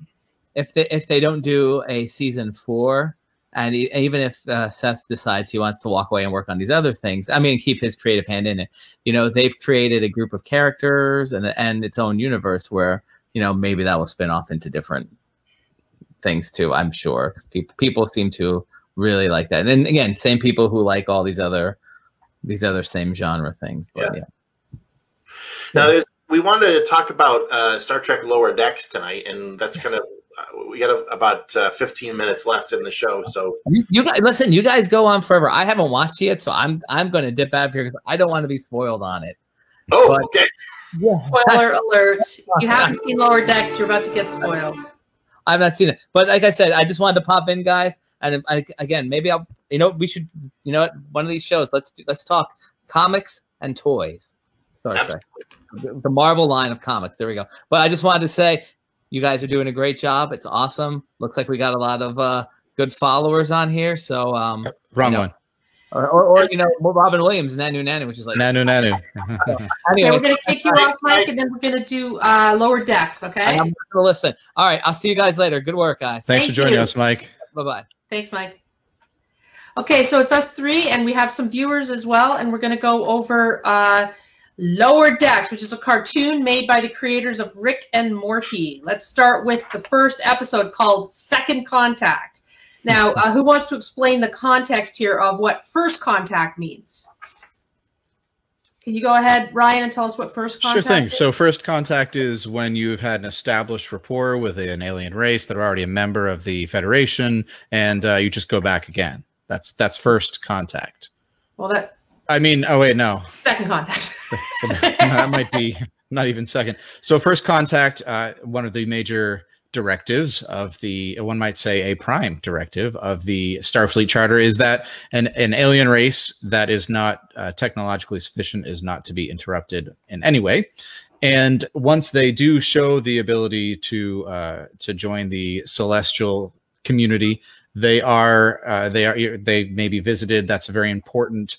S4: they don't do a season 4, and even if Seth decides he wants to walk away and work on these other things, I mean, keep his creative hand in it. You know, they've created a group of characters and its own universe where, you know, maybe that will spin off into different things too. I'm sure, because people seem to really like that. And again, same people who like all these other same genre things. But yeah.
S2: Now, we wanted to talk about Star Trek Lower Decks tonight, and that's kind of we got about 15 minutes left in the show. So
S4: you guys, listen, you guys go on forever. I haven't watched it yet, so I'm going to dip out here because I don't want to be spoiled on it.
S2: Oh, okay.
S1: Yeah. Spoiler alert! You haven't seen Lower Decks, you're about to get spoiled.
S4: I've not seen it, but like I said, I just wanted to pop in, guys. And again, maybe we should, one of these shows. Let's talk comics and toys. Star Trek, the Marvel line of comics. There we go. But I just wanted to say, you guys are doing a great job. It's awesome. Looks like we got a lot of good followers on here. So
S3: wrong one.
S4: Or Robin Williams, Nanu, which is like
S3: Nanu.
S1: Anyway, we're gonna kick you off, Mike, and then we're gonna do Lower Decks. Okay.
S4: And I'm gonna listen. All right. I'll see you guys later. Good work, guys.
S3: Thanks for joining us, Mike.
S4: Bye-bye.
S1: Thanks, Mike. Okay, so it's us three, and we have some viewers as well, and we're going to go over Lower Decks, which is a cartoon made by the creators of Rick and Morty. Let's start with the first episode called Second Contact. Now, who wants to explain the context here of what first contact means? Can you go ahead, Ryan, and tell us what first contact is?
S3: Sure thing. So first contact is when you've had an established rapport with an alien race that are already a member of the Federation, and you just go back again. That's first contact.
S1: Well,
S3: oh wait, no.
S1: Second contact.
S3: That might be not even second. So first contact, one of the major directives of one might say a prime directive of the Starfleet Charter is that an alien race that is not technologically sufficient is not to be interrupted in any way. And once they do show the ability to join the celestial community, they may be visited. That's a very important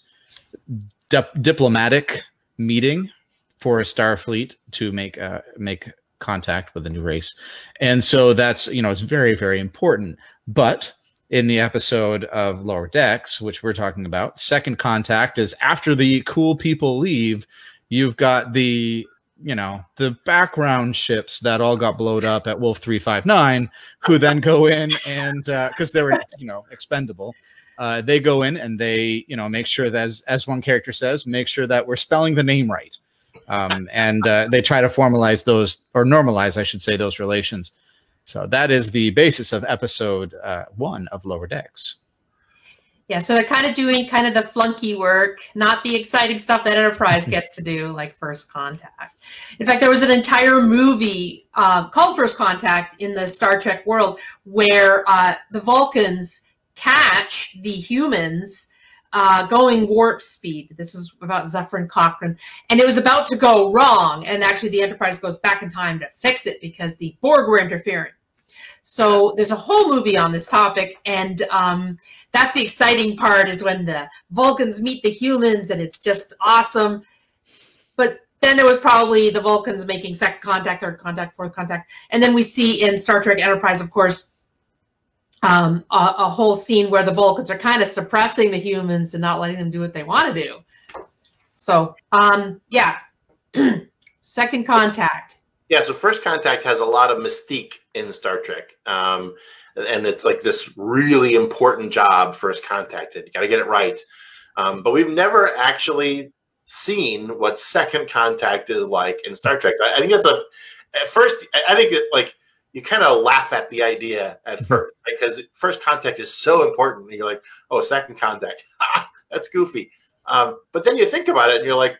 S3: diplomatic meeting for a Starfleet to make contact with a new race. And so that's, it's very, very important. But in the episode of Lower Decks, which we're talking about, second contact is after the cool people leave, you've got the background ships that all got blowed up at Wolf 359, who then go in and, because they were, expendable, they go in and they, make sure that, as one character says, make sure that we're spelling the name right. And they try to formalize those, or normalize, I should say, those relations. So that is the basis of episode 1 of Lower Decks.
S1: Yeah, so they're kind of doing the flunky work, not the exciting stuff that Enterprise gets to do, like First Contact. In fact, there was an entire movie called First Contact in the Star Trek world where the Vulcans catch the humans going warp speed. This is about Zephyr and Cochrane, and it was about to go wrong, and actually the Enterprise goes back in time to fix it because the Borg were interfering. So there's a whole movie on this topic, and that's the exciting part, is when the Vulcans meet the humans, and it's just awesome. But then there was probably the Vulcans making second contact, third contact, fourth contact, and then we see in Star Trek Enterprise, of course, a whole scene where the Vulcans are kind of suppressing the humans and not letting them do what they want to do. So, yeah, second contact.
S2: Yeah, so First Contact has a lot of mystique in Star Trek. And it's like this really important job, First Contact. You got to get it right. But we've never actually seen what Second Contact is like in Star Trek. I think that's at first, I think it, like, you kind of laugh at the idea at first, because First Contact is so important. And you're like, oh, Second Contact, that's goofy. But then you think about it and you're like,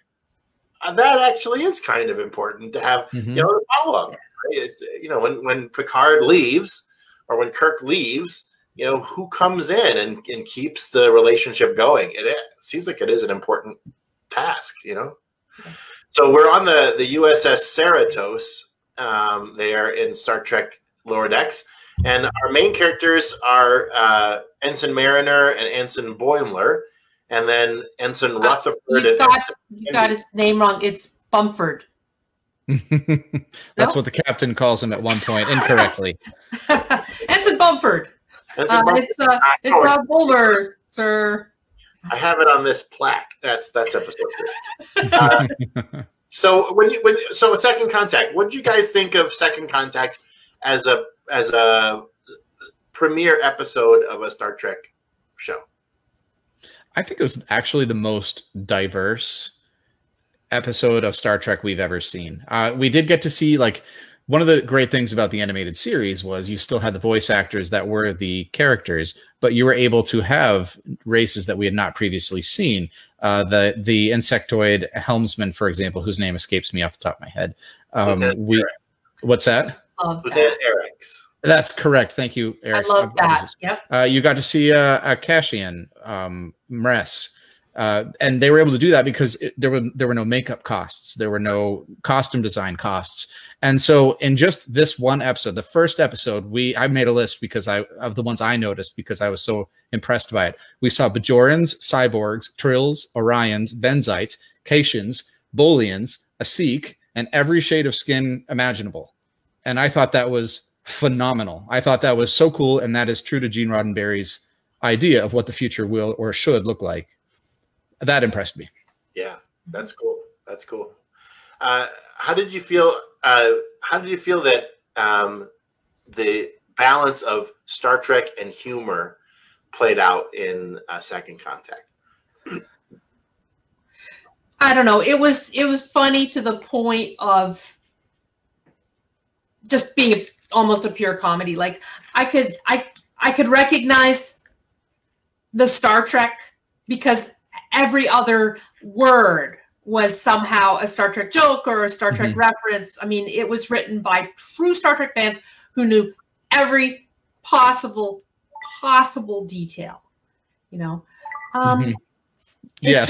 S2: that actually is kind of important to have, the follow-up. Right? When Picard leaves, or when Kirk leaves, who comes in and keeps the relationship going? It seems like it is an important task, So we're on the USS Cerritos. They are in Star Trek Lower Decks. And our main characters are Ensign Mariner and Ensign Boimler. And then Ensign Rutherford.
S1: You got his name wrong. It's Bumford.
S3: That's what the captain calls him at one point, incorrectly.
S1: Ensign Bumford. It's Boulder, sir.
S2: I have it on this plaque. That's episode 3. So so Second Contact. What did you guys think of Second Contact as a premiere episode of a Star Trek show?
S3: I think it was actually the most diverse episode of Star Trek we've ever seen. We did get to see, like, one of the great things about the animated series was you still had the voice actors that were the characters, but you were able to have races that we had not previously seen. The insectoid helmsman, for example, whose name escapes me off the top of my head. What's that?
S2: Lieutenant Eric's.
S3: That's correct. Thank you, Eric.
S1: I love that. Yep.
S3: You got to see a Cassian Mress. And they were able to do that because there were no makeup costs. There were no costume design costs. And so in just this one episode, the first episode, I made a list because of the ones I noticed because I was so impressed by it. We saw Bajorans, Cyborgs, Trills, Orions, Benzites, Caitians, Bolians, a Sikh, and every shade of skin imaginable. And I thought that was phenomenal. I thought that was so cool, and that is true to Gene Roddenberry's idea of what the future will or should look like. That impressed me.
S2: Yeah, that's cool. That's cool. How did you feel? How did you feel that the balance of Star Trek and humor played out in Second Contact?
S1: I don't know. It was funny to the point of just being almost a pure comedy. Like I could recognize the Star Trek because every other word was somehow a Star Trek joke or a Star Trek reference. I mean, it was written by true Star Trek fans who knew every possible detail, you know?
S3: Yeah,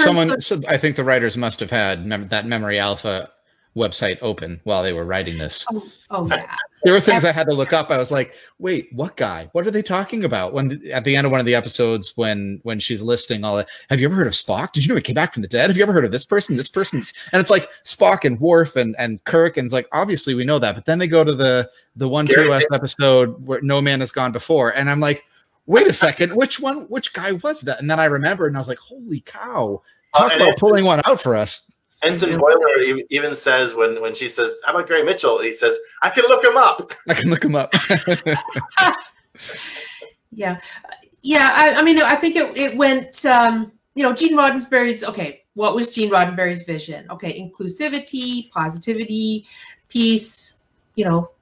S3: I think the writers must have had that Memory Alpha website open while they were writing this.
S1: Oh yeah.
S3: There were things I had to look up. I was like, wait, what guy? What are they talking about? At the end of one of the episodes, when she's listing all that, have you ever heard of Spock? Did you know he came back from the dead? Have you ever heard of this person? This person's, and it's like Spock and Worf and Kirk, and it's like, obviously we know that. But then they go to the 1-2 episode where No Man Has Gone Before, and I'm like, wait a second, which guy was that? And then I remembered, and I was like, holy cow! Talk about pulling one out for us.
S2: Ensign Boiler even says when she says, "How about Gary Mitchell?" He says, "I can look him up."
S3: I can look him up.
S1: Yeah. I mean, I think it went. Gene Roddenberry's What was Gene Roddenberry's vision? Okay, inclusivity, positivity, peace.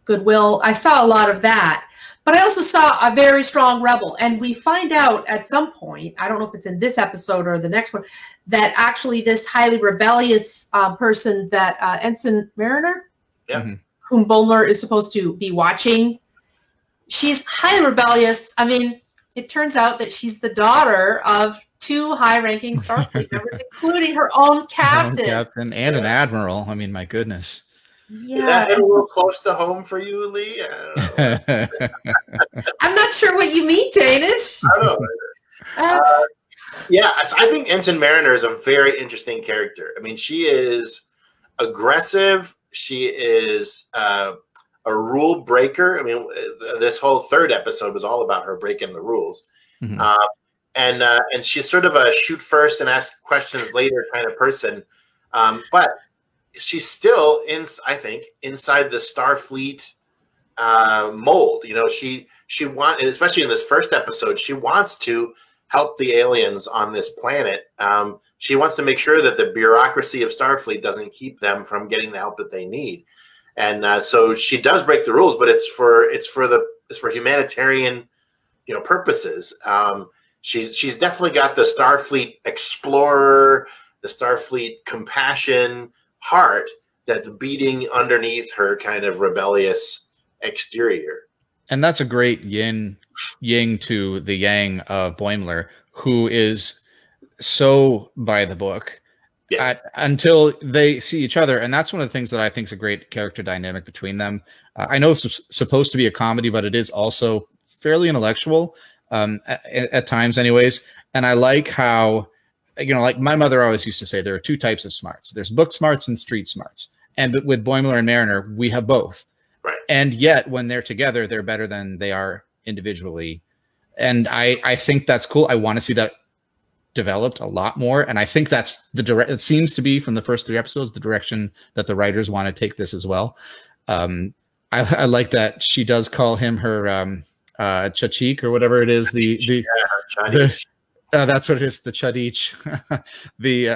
S1: Goodwill. I saw a lot of that. But I also saw a very strong rebel. And we find out at some point, I don't know if it's in this episode or the next one, that actually this highly rebellious person that Ensign Mariner, whom Boimler is supposed to be watching, she's highly rebellious. I mean, it turns out that she's the daughter of 2 high-ranking Starfleet members, including her own captain.
S3: And an admiral. I mean, my goodness.
S1: Yeah.
S2: Is that a little close to home for you, Lee?
S1: I'm not sure what you mean, Janish.
S2: I don't know. Yeah, I think Ensign Mariner is a very interesting character. I mean, she is aggressive. She is a rule breaker. I mean, this whole 3rd episode was all about her breaking the rules. And she's sort of a shoot first and ask questions later kind of person. But she's still I think inside the Starfleet mold. She wants, especially in this first episode, she wants to help the aliens on this planet. She wants to make sure that the bureaucracy of Starfleet doesn't keep them from getting the help that they need. And so she does break the rules, but it's for humanitarian, purposes. She's definitely got the Starfleet explorer, the Starfleet compassion heart that's beating underneath her kind of rebellious exterior.
S3: And that's a great yin to the yang of Boimler, who is so by the book until they see each other. And that's one of the things that I think is a great character dynamic between them. I know it's supposed to be a comedy, but it is also fairly intellectual at times anyways. And I like how, you know, like my mother always used to say, there are two types of smarts. There's book smarts and street smarts. And with Boimler and Mariner, we have both.
S2: Right.
S3: And yet when they're together, they're better than they are individually. And I think that's cool. I want to see that developed a lot more. And I think that's it seems to be from the first 3 episodes, the direction that the writers want to take this as well. I like that she does call him her Chachik or whatever it is. That's what it is, the Chadich.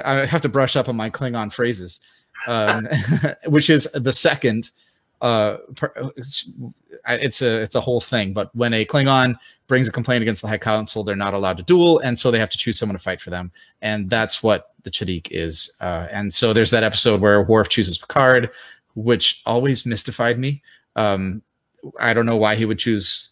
S3: I have to brush up on my Klingon phrases, which is the second. It's a whole thing. But when a Klingon brings a complaint against the High Council, they're not allowed to duel, and so they have to choose someone to fight for them. And that's what the Chadich is. And so there's that episode where Worf chooses Picard, which always mystified me. I don't know why he would choose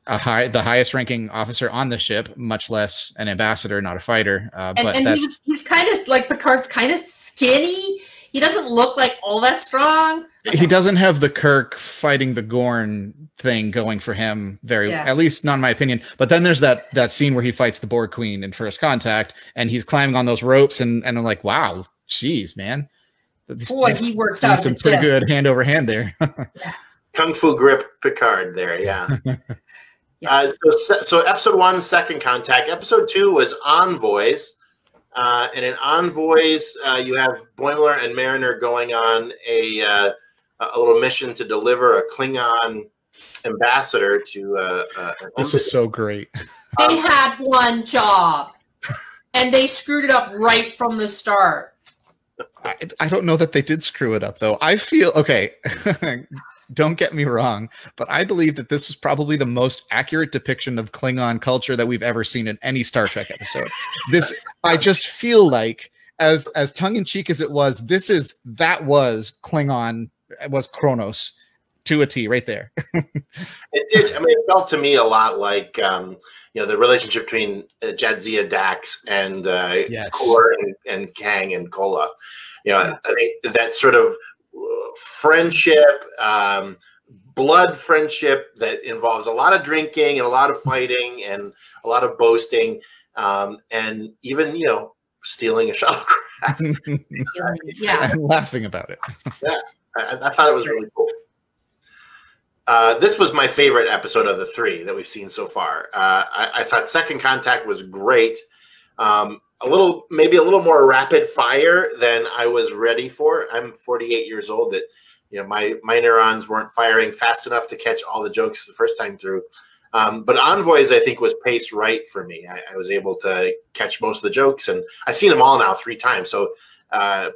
S3: the highest ranking officer on the ship, much less an ambassador, not a fighter. But
S1: he's kind of like, Picard's kind of skinny. He doesn't look like all that strong.
S3: He doesn't have the Kirk fighting the Gorn thing going for him at least not in my opinion. But then there's that scene where he fights the Borg Queen in First Contact, and he's climbing on those ropes, and I'm like, wow, geez, man.
S1: Boy, he works out
S3: some pretty good hand over hand there.
S2: Kung Fu grip Picard there, yeah. So episode 1, Second Contact. Episode 2 was Envoys. And in Envoys, you have Boimler and Mariner going on a little mission to deliver a Klingon ambassador to.
S3: This was so great.
S1: They had one job, and they screwed it up right from the start.
S3: I don't know that they did screw it up, though. I feel okay. Don't get me wrong, but I believe that this is probably the most accurate depiction of Klingon culture that we've ever seen in any Star Trek episode. I just feel like, as tongue-in-cheek as it was, that was Klingon, it was Kronos to a T right there.
S2: It did. I mean, it felt to me a lot like, the relationship between Jadzia Dax and Kor and Kang and Koloth. I think that sort of friendship, blood friendship that involves a lot of drinking and a lot of fighting and a lot of boasting, and even stealing a shuttlecraft.
S3: I'm laughing about it.
S2: Yeah, I thought it was really cool. This was my favorite episode of the 3 that we've seen so far. I thought Second Contact was great. Maybe a little more rapid fire than I was ready for. I'm 48 years old. That my neurons weren't firing fast enough to catch all the jokes the first time through. But Envoys, I think, was paced right for me. I was able to catch most of the jokes, and I've seen them all now 3 times. So I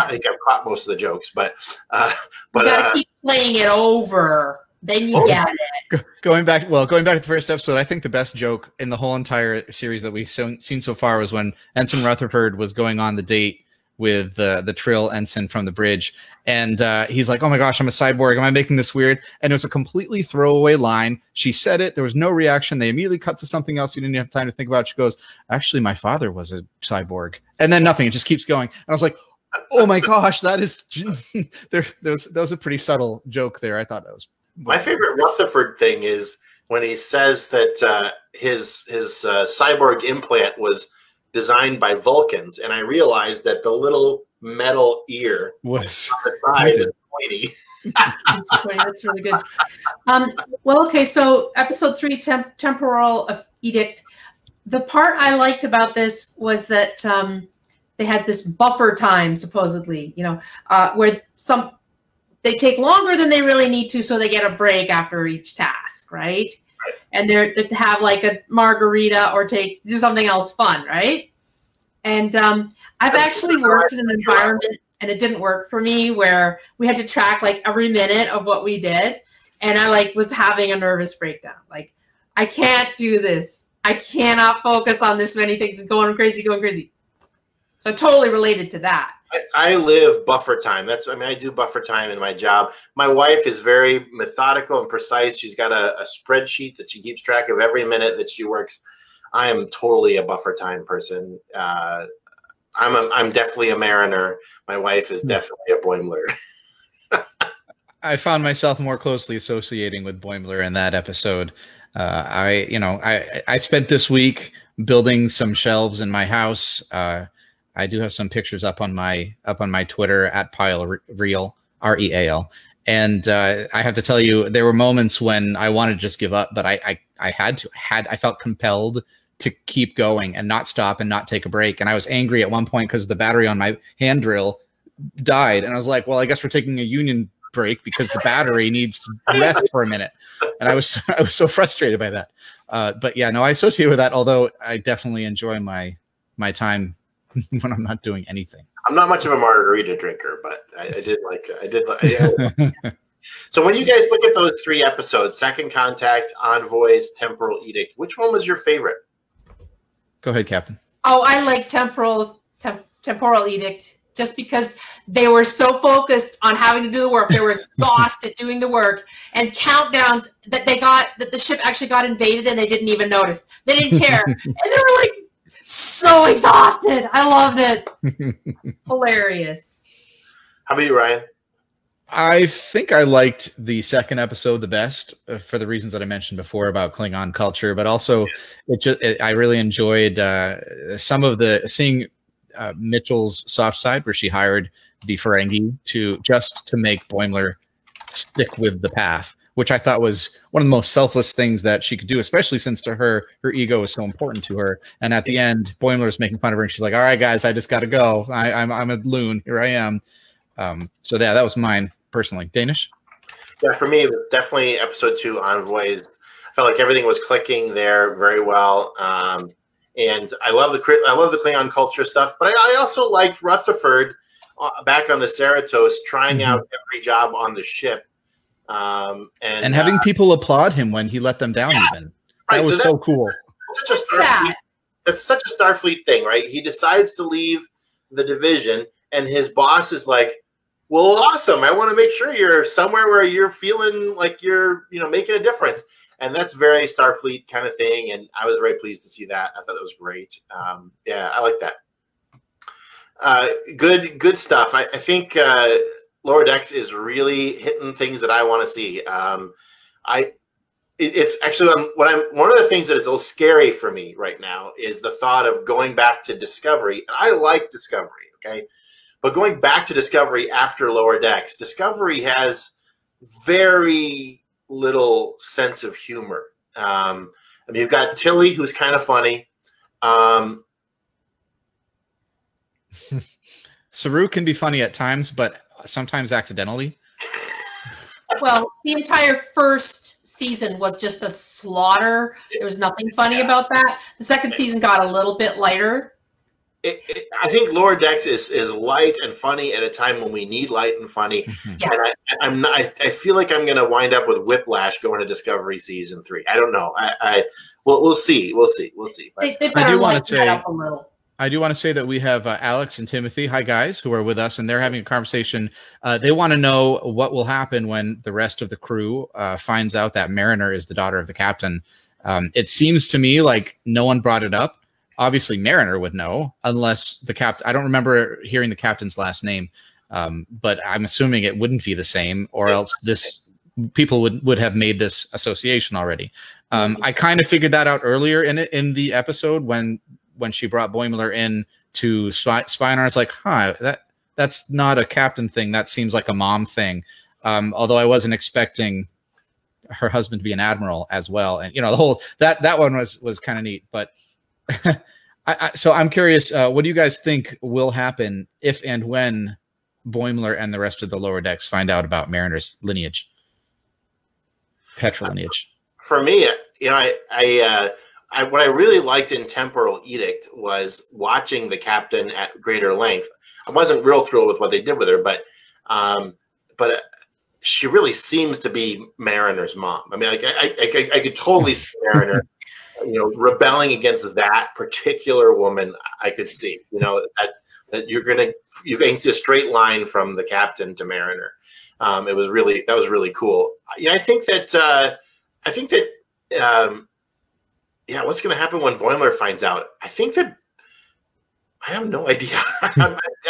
S2: think I've caught most of the jokes. But
S1: you gotta keep playing it over. Then you get it.
S3: Going back to the first episode, I think the best joke in the whole entire series that we've seen so far was when Ensign Rutherford was going on the date with the Trill ensign from the bridge, and he's like, "Oh my gosh, I'm a cyborg. Am I making this weird?" And it was a completely throwaway line. She said it. There was no reaction. They immediately cut to something else. You didn't have time to think about it. She goes, "Actually, my father was a cyborg," and then nothing. It just keeps going. And I was like, "Oh my gosh, that is." That was a pretty subtle joke there. I thought that was.
S2: My favorite Rutherford thing is when he says that his cyborg implant was designed by Vulcans, and I realized that the little metal ear
S3: was
S2: on the side is pointy.
S1: That's really good. Well, okay, so episode 3, Temporal Edict. The part I liked about this was that they had this buffer time, supposedly, where they take longer than they really need to, so they get a break after each task, right? And they're to have like a margarita or do something else fun, right? And I've actually worked in an environment, and it didn't work for me, where we had to track like every minute of what we did, and I was having a nervous breakdown. Like, I can't do this. I cannot focus on this many things and going crazy. So I totally related to that.
S2: I live buffer time. I do buffer time in my job. My wife is very methodical and precise. She's got a spreadsheet that she keeps track of every minute that she works. I am totally a buffer time person. I'm definitely a mariner. My wife is definitely a Boimler.
S3: I found myself more closely associating with Boimler in that episode. I spent this week building some shelves in my house. I do have some pictures up on my Twitter at Pile Real, REAL. And I have to tell you, there were moments when I wanted to just give up, but I felt compelled to keep going and not stop and not take a break. And I was angry at one point because the battery on my hand drill died. And I was like, well, I guess we're taking a union break because the battery needs to rest for a minute. And I was so frustrated by that. But yeah, no, I associate with that, although I definitely enjoy my time when I'm not doing anything.
S2: I'm not much of a margarita drinker, but I did like So when you guys look at those 3 episodes, Second Contact, Envoys, Temporal Edict, which one was your favorite?
S3: Go ahead, Captain.
S1: Oh, I like Temporal Edict just because they were so focused on having to do the work. They were exhausted doing the work, and countdowns that the ship actually got invaded and they didn't even notice. They didn't care. And they were like so exhausted. I loved it. Hilarious.
S2: How about you, Ryan?
S3: I think I liked the second episode the best for the reasons that I mentioned before about Klingon culture, but also I really enjoyed some of seeing Mitchell's soft side, where she hired the Ferengi to make Boimler stick with the path, which I thought was one of the most selfless things that she could do, especially since to her ego is so important to her. And at the end, Boimler's making fun of her, and she's like, "All right, guys, I just got to go. I'm a loon. Here I am." So yeah, that was mine personally. Danish?
S2: Yeah, for me, it was definitely episode 2, Envoys. I felt like everything was clicking there very well. And I love the Klingon culture stuff, but I also liked Rutherford back on the Cerritos trying out every job on the ship. And
S3: having people applaud him when he let them down, even. That was so cool.
S2: That's such a Starfleet thing, right? He decides to leave the division, and his boss is like, well, awesome. I want to make sure you're somewhere where you're feeling like you're, making a difference. And that's very Starfleet kind of thing. And I was very pleased to see that. I thought that was great. Yeah, I like that. Good stuff. I think Lower Decks is really hitting things that I want to see. It's actually one of the things that is a little scary for me right now is the thought of going back to Discovery. And I like Discovery, okay? But going back to Discovery after Lower Decks, Discovery has very little sense of humor. You've got Tilly, who's kind of funny.
S3: Saru can be funny at times, but sometimes accidentally.
S1: Well, the entire first season was just a slaughter. There was nothing funny about that. The second season got a little bit lighter.
S2: I think Lower Decks is light and funny at a time when we need light and funny.
S1: Yeah.
S2: And I feel like I'm going to wind up with whiplash going to Discovery season 3. I don't know. We'll see. But
S1: they better lighten that up a little.
S3: I do want to say that we have Alex and Timothy, hi guys, who are with us, and they're having a conversation. They want to know what will happen when the rest of the crew finds out that Mariner is the daughter of the captain. It seems to me like no one brought it up. Obviously, Mariner would know, unless the captain. I don't remember hearing the captain's last name, but I'm assuming it wouldn't be the same, or else people would have made this association already. I kind of figured that out earlier in the episode when she brought Boimler in to spy on her. I was like, that's not a captain thing. That seems like a mom thing. Although I wasn't expecting her husband to be an admiral as well, and the whole that one was kind of neat, but. So I'm curious, what do you guys think will happen if and when Boimler and the rest of the Lower Decks find out about Mariner's lineage, patrilineage?
S2: For me, what I really liked in Temporal Edict was watching the captain at greater length. I wasn't real thrilled with what they did with her, but she really seems to be Mariner's mom. I mean, I could totally see Mariner. Rebelling against that particular woman, I could see. That you can see a straight line from the captain to Mariner. That was really cool. I think that what's going to happen when Boimler finds out? I think that I have no idea.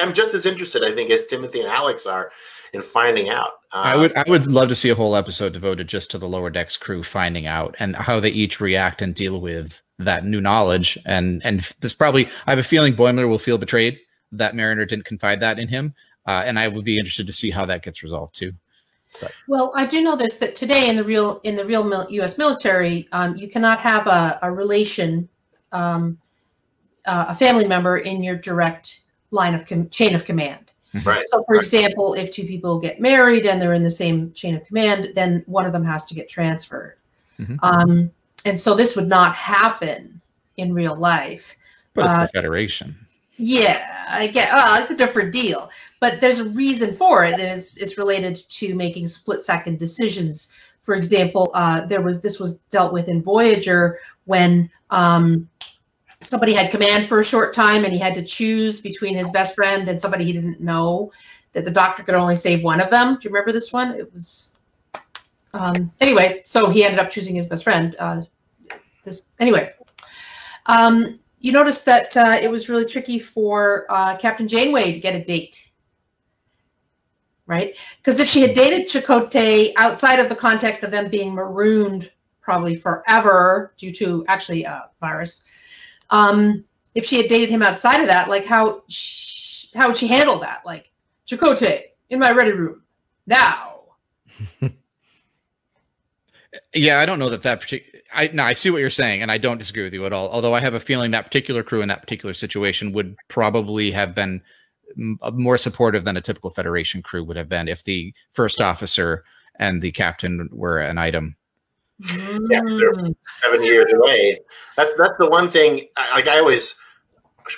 S2: I'm just as interested, I think, as Timothy and Alex are in finding out.
S3: I would love to see a whole episode devoted just to the Lower Decks crew finding out and how they each react and deal with that new knowledge. And this probably, I have a feeling Boimler will feel betrayed that Mariner didn't confide that in him. And I would be interested to see how that gets resolved too. But.
S1: Well, I do know this, that today in the real U.S. military, you cannot have a relation, a family member in your direct line of chain of command.
S2: Right.
S1: So, for example, if two people get married and they're in the same chain of command, then one of them has to get transferred. Mm-hmm. And so this would not happen in real life.
S3: But it's the Federation.
S1: Yeah, I get. It's a different deal, but there's a reason for it, and it's related to making split-second decisions. For example, this was dealt with in Voyager when somebody had command for a short time, and he had to choose between his best friend and somebody he didn't know. That the doctor could only save one of them. Do you remember this one? It was anyway. So he ended up choosing his best friend. You notice that it was really tricky for Captain Janeway to get a date, right? Because if she had dated Chakotay outside of the context of them being marooned probably forever due to actually a virus, if she had dated him outside of that, like how would she handle that? Like, Chakotay, in my ready room, now.
S3: Yeah, I don't know that particular. I see what you're saying, and I don't disagree with you at all. Although I have a feeling that particular crew in that particular situation would probably have been more supportive than a typical Federation crew would have been if the first officer and the captain were an item.
S2: Yeah, they're 7 years away. That's the one thing. Like I always,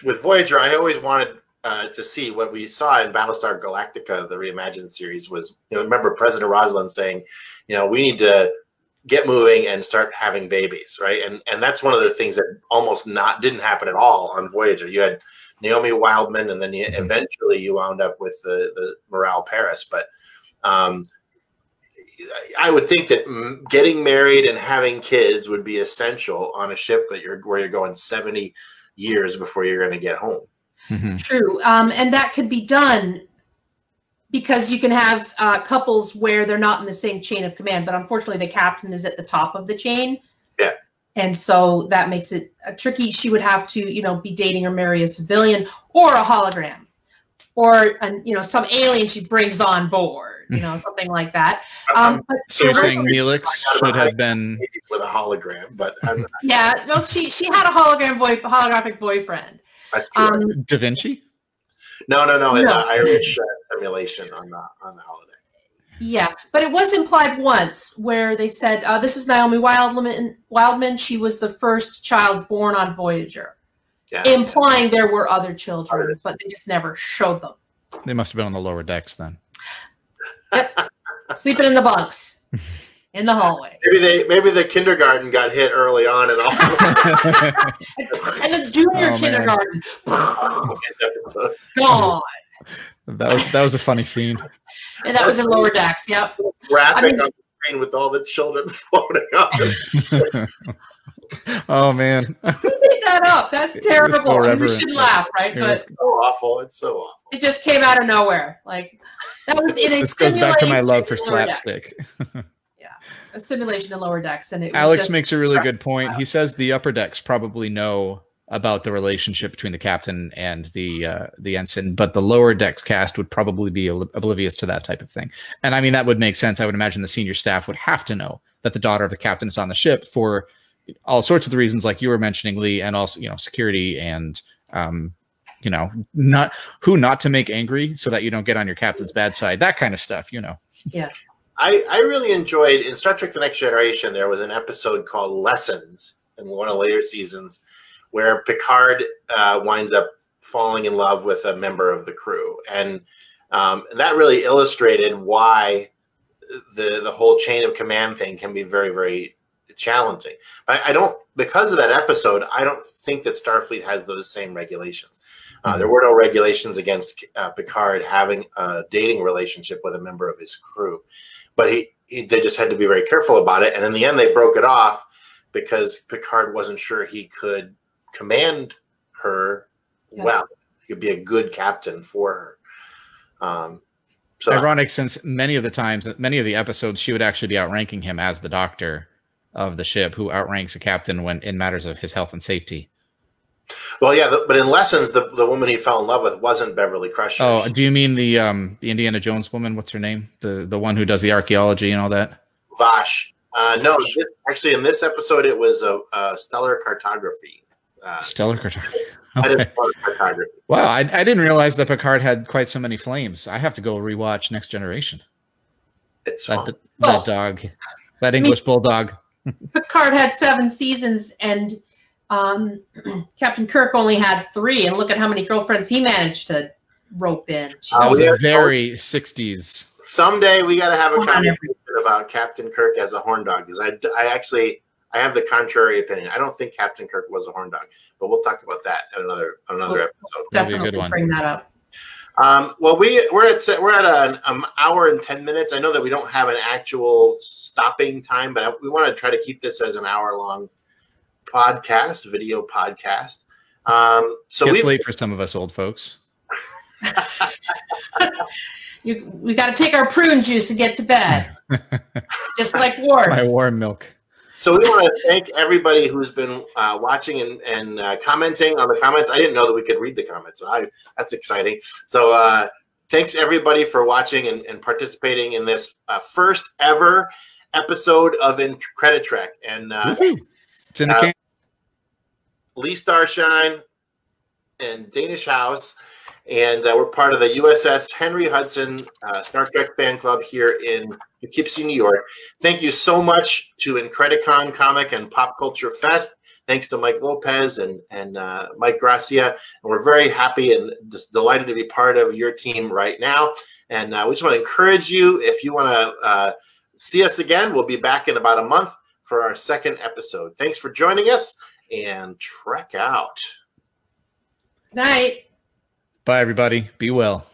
S2: with Voyager, I always wanted to see what we saw in Battlestar Galactica, the reimagined series. Was, remember President Roslin saying, we need to get moving and start having babies, right? And that's one of the things that almost didn't happen at all on Voyager. You had Naomi Wildman, and then eventually you wound up with the Morale Paris. But I would think that getting married and having kids would be essential on a ship where you're going 70 years before you're going to get home.
S3: Mm-hmm.
S1: True, and that could be done because you can have couples where they're not in the same chain of command, but unfortunately the captain is at the top of the chain.
S2: Yeah.
S1: And so that makes it tricky. She would have to, be dating or marry a civilian or a hologram or, some alien she brings on board, something like that.
S3: So you're saying Neelix should have been
S2: with a hologram, but
S1: yeah, no, she had a holographic boyfriend.
S2: That's true.
S3: Da Vinci?
S2: No. It's an Irish simulation on the holiday.
S1: Yeah, but it was implied once where they said, this is Naomi Wildman. She was the first child born on Voyager, implying there were other children, but they just never showed them.
S3: They must have been on the lower decks then.
S1: Yep, sleeping in the bunks in the hallway.
S2: Maybe the kindergarten got hit early on and all.
S1: And the junior kindergarten gone.
S3: That was a funny scene.
S1: And that was in lower decks. Yep.
S2: Graphic on the screen with all the children floating up.
S3: Oh man.
S1: Who made that up? That's terrible. We should laugh, right? But
S2: it's so awful. It's so awful.
S1: It just came out of nowhere. Like that was in a
S3: This goes back to my love for slapstick.
S1: Yeah. A simulation in lower decks. And
S3: Alex makes a really good point. He says the upper decks probably know about the relationship between the captain and the ensign, but the lower decks cast would probably be oblivious to that type of thing. And I mean, that would make sense. I would imagine the senior staff would have to know that the daughter of the captain is on the ship for all sorts of the reasons like you were mentioning, Lee, and also, security and, not to make angry so that you don't get on your captain's bad side, that kind of stuff,
S1: Yeah.
S2: I really enjoyed in Star Trek The Next Generation, there was an episode called Lessons in one of the later seasons where Picard winds up falling in love with a member of the crew. And that really illustrated why the whole chain of command thing can be very, very challenging. But because of that episode, I don't think that Starfleet has those same regulations. There were no regulations against Picard having a dating relationship with a member of his crew. But they just had to be very careful about it. And in the end, they broke it off because Picard wasn't sure he could command her well. could be a good captain for her. So
S3: ironic, since many of the episodes, she would actually be outranking him as the doctor of the ship, who outranks a captain when in matters of his health and safety.
S2: Well, yeah, but in Lessons, the woman he fell in love with wasn't Beverly Crusher.
S3: Oh, do you mean the Indiana Jones woman? What's her name? The one who does the archaeology and all that?
S2: Vash. No, actually, in this episode, it was a stellar cartography.
S3: Stellar cartography.
S2: Okay. Cartography.
S3: Wow, I didn't realize that Picard had quite so many flames. I have to go rewatch Next Generation.
S2: It's
S3: that dog, that English bulldog.
S1: Picard had 7 seasons, and Captain Kirk only had 3. And look at how many girlfriends he managed to rope in.
S3: That was a very 60s.
S2: Someday we got to have a conversation about Captain Kirk as a horn dog, because I have the contrary opinion. I don't think Captain Kirk was a horn dog, but we'll talk about that at another episode.
S1: Definitely bring that up.
S2: Well, we're at an hour and 10 minutes. I know that we don't have an actual stopping time, but we want to try to keep this as an hour-long podcast, video podcast. So
S3: it's late for some of us old folks.
S1: We got to take our prune juice and get to bed, just like Ward.
S3: My warm milk.
S2: So we want to thank everybody who's been watching and commenting on the comments. I didn't know that we could read the comments, so that's exciting. So thanks everybody for watching and participating in this first ever episode of IncrediTrek. And
S3: it's in the can.
S2: Lee Starshine and Danish House. And we're part of the USS Henry Hudson Star Trek fan club here in Poughkeepsie, New York. Thank you so much to IncrediCon Comic and Pop Culture Fest. Thanks to Mike Lopez and Mike Gracia. And we're very happy and just delighted to be part of your team right now. And we just want to encourage you, if you want to see us again, we'll be back in about a month for our second episode. Thanks for joining us, and Trek out.
S1: Good night.
S3: Bye, everybody. Be well.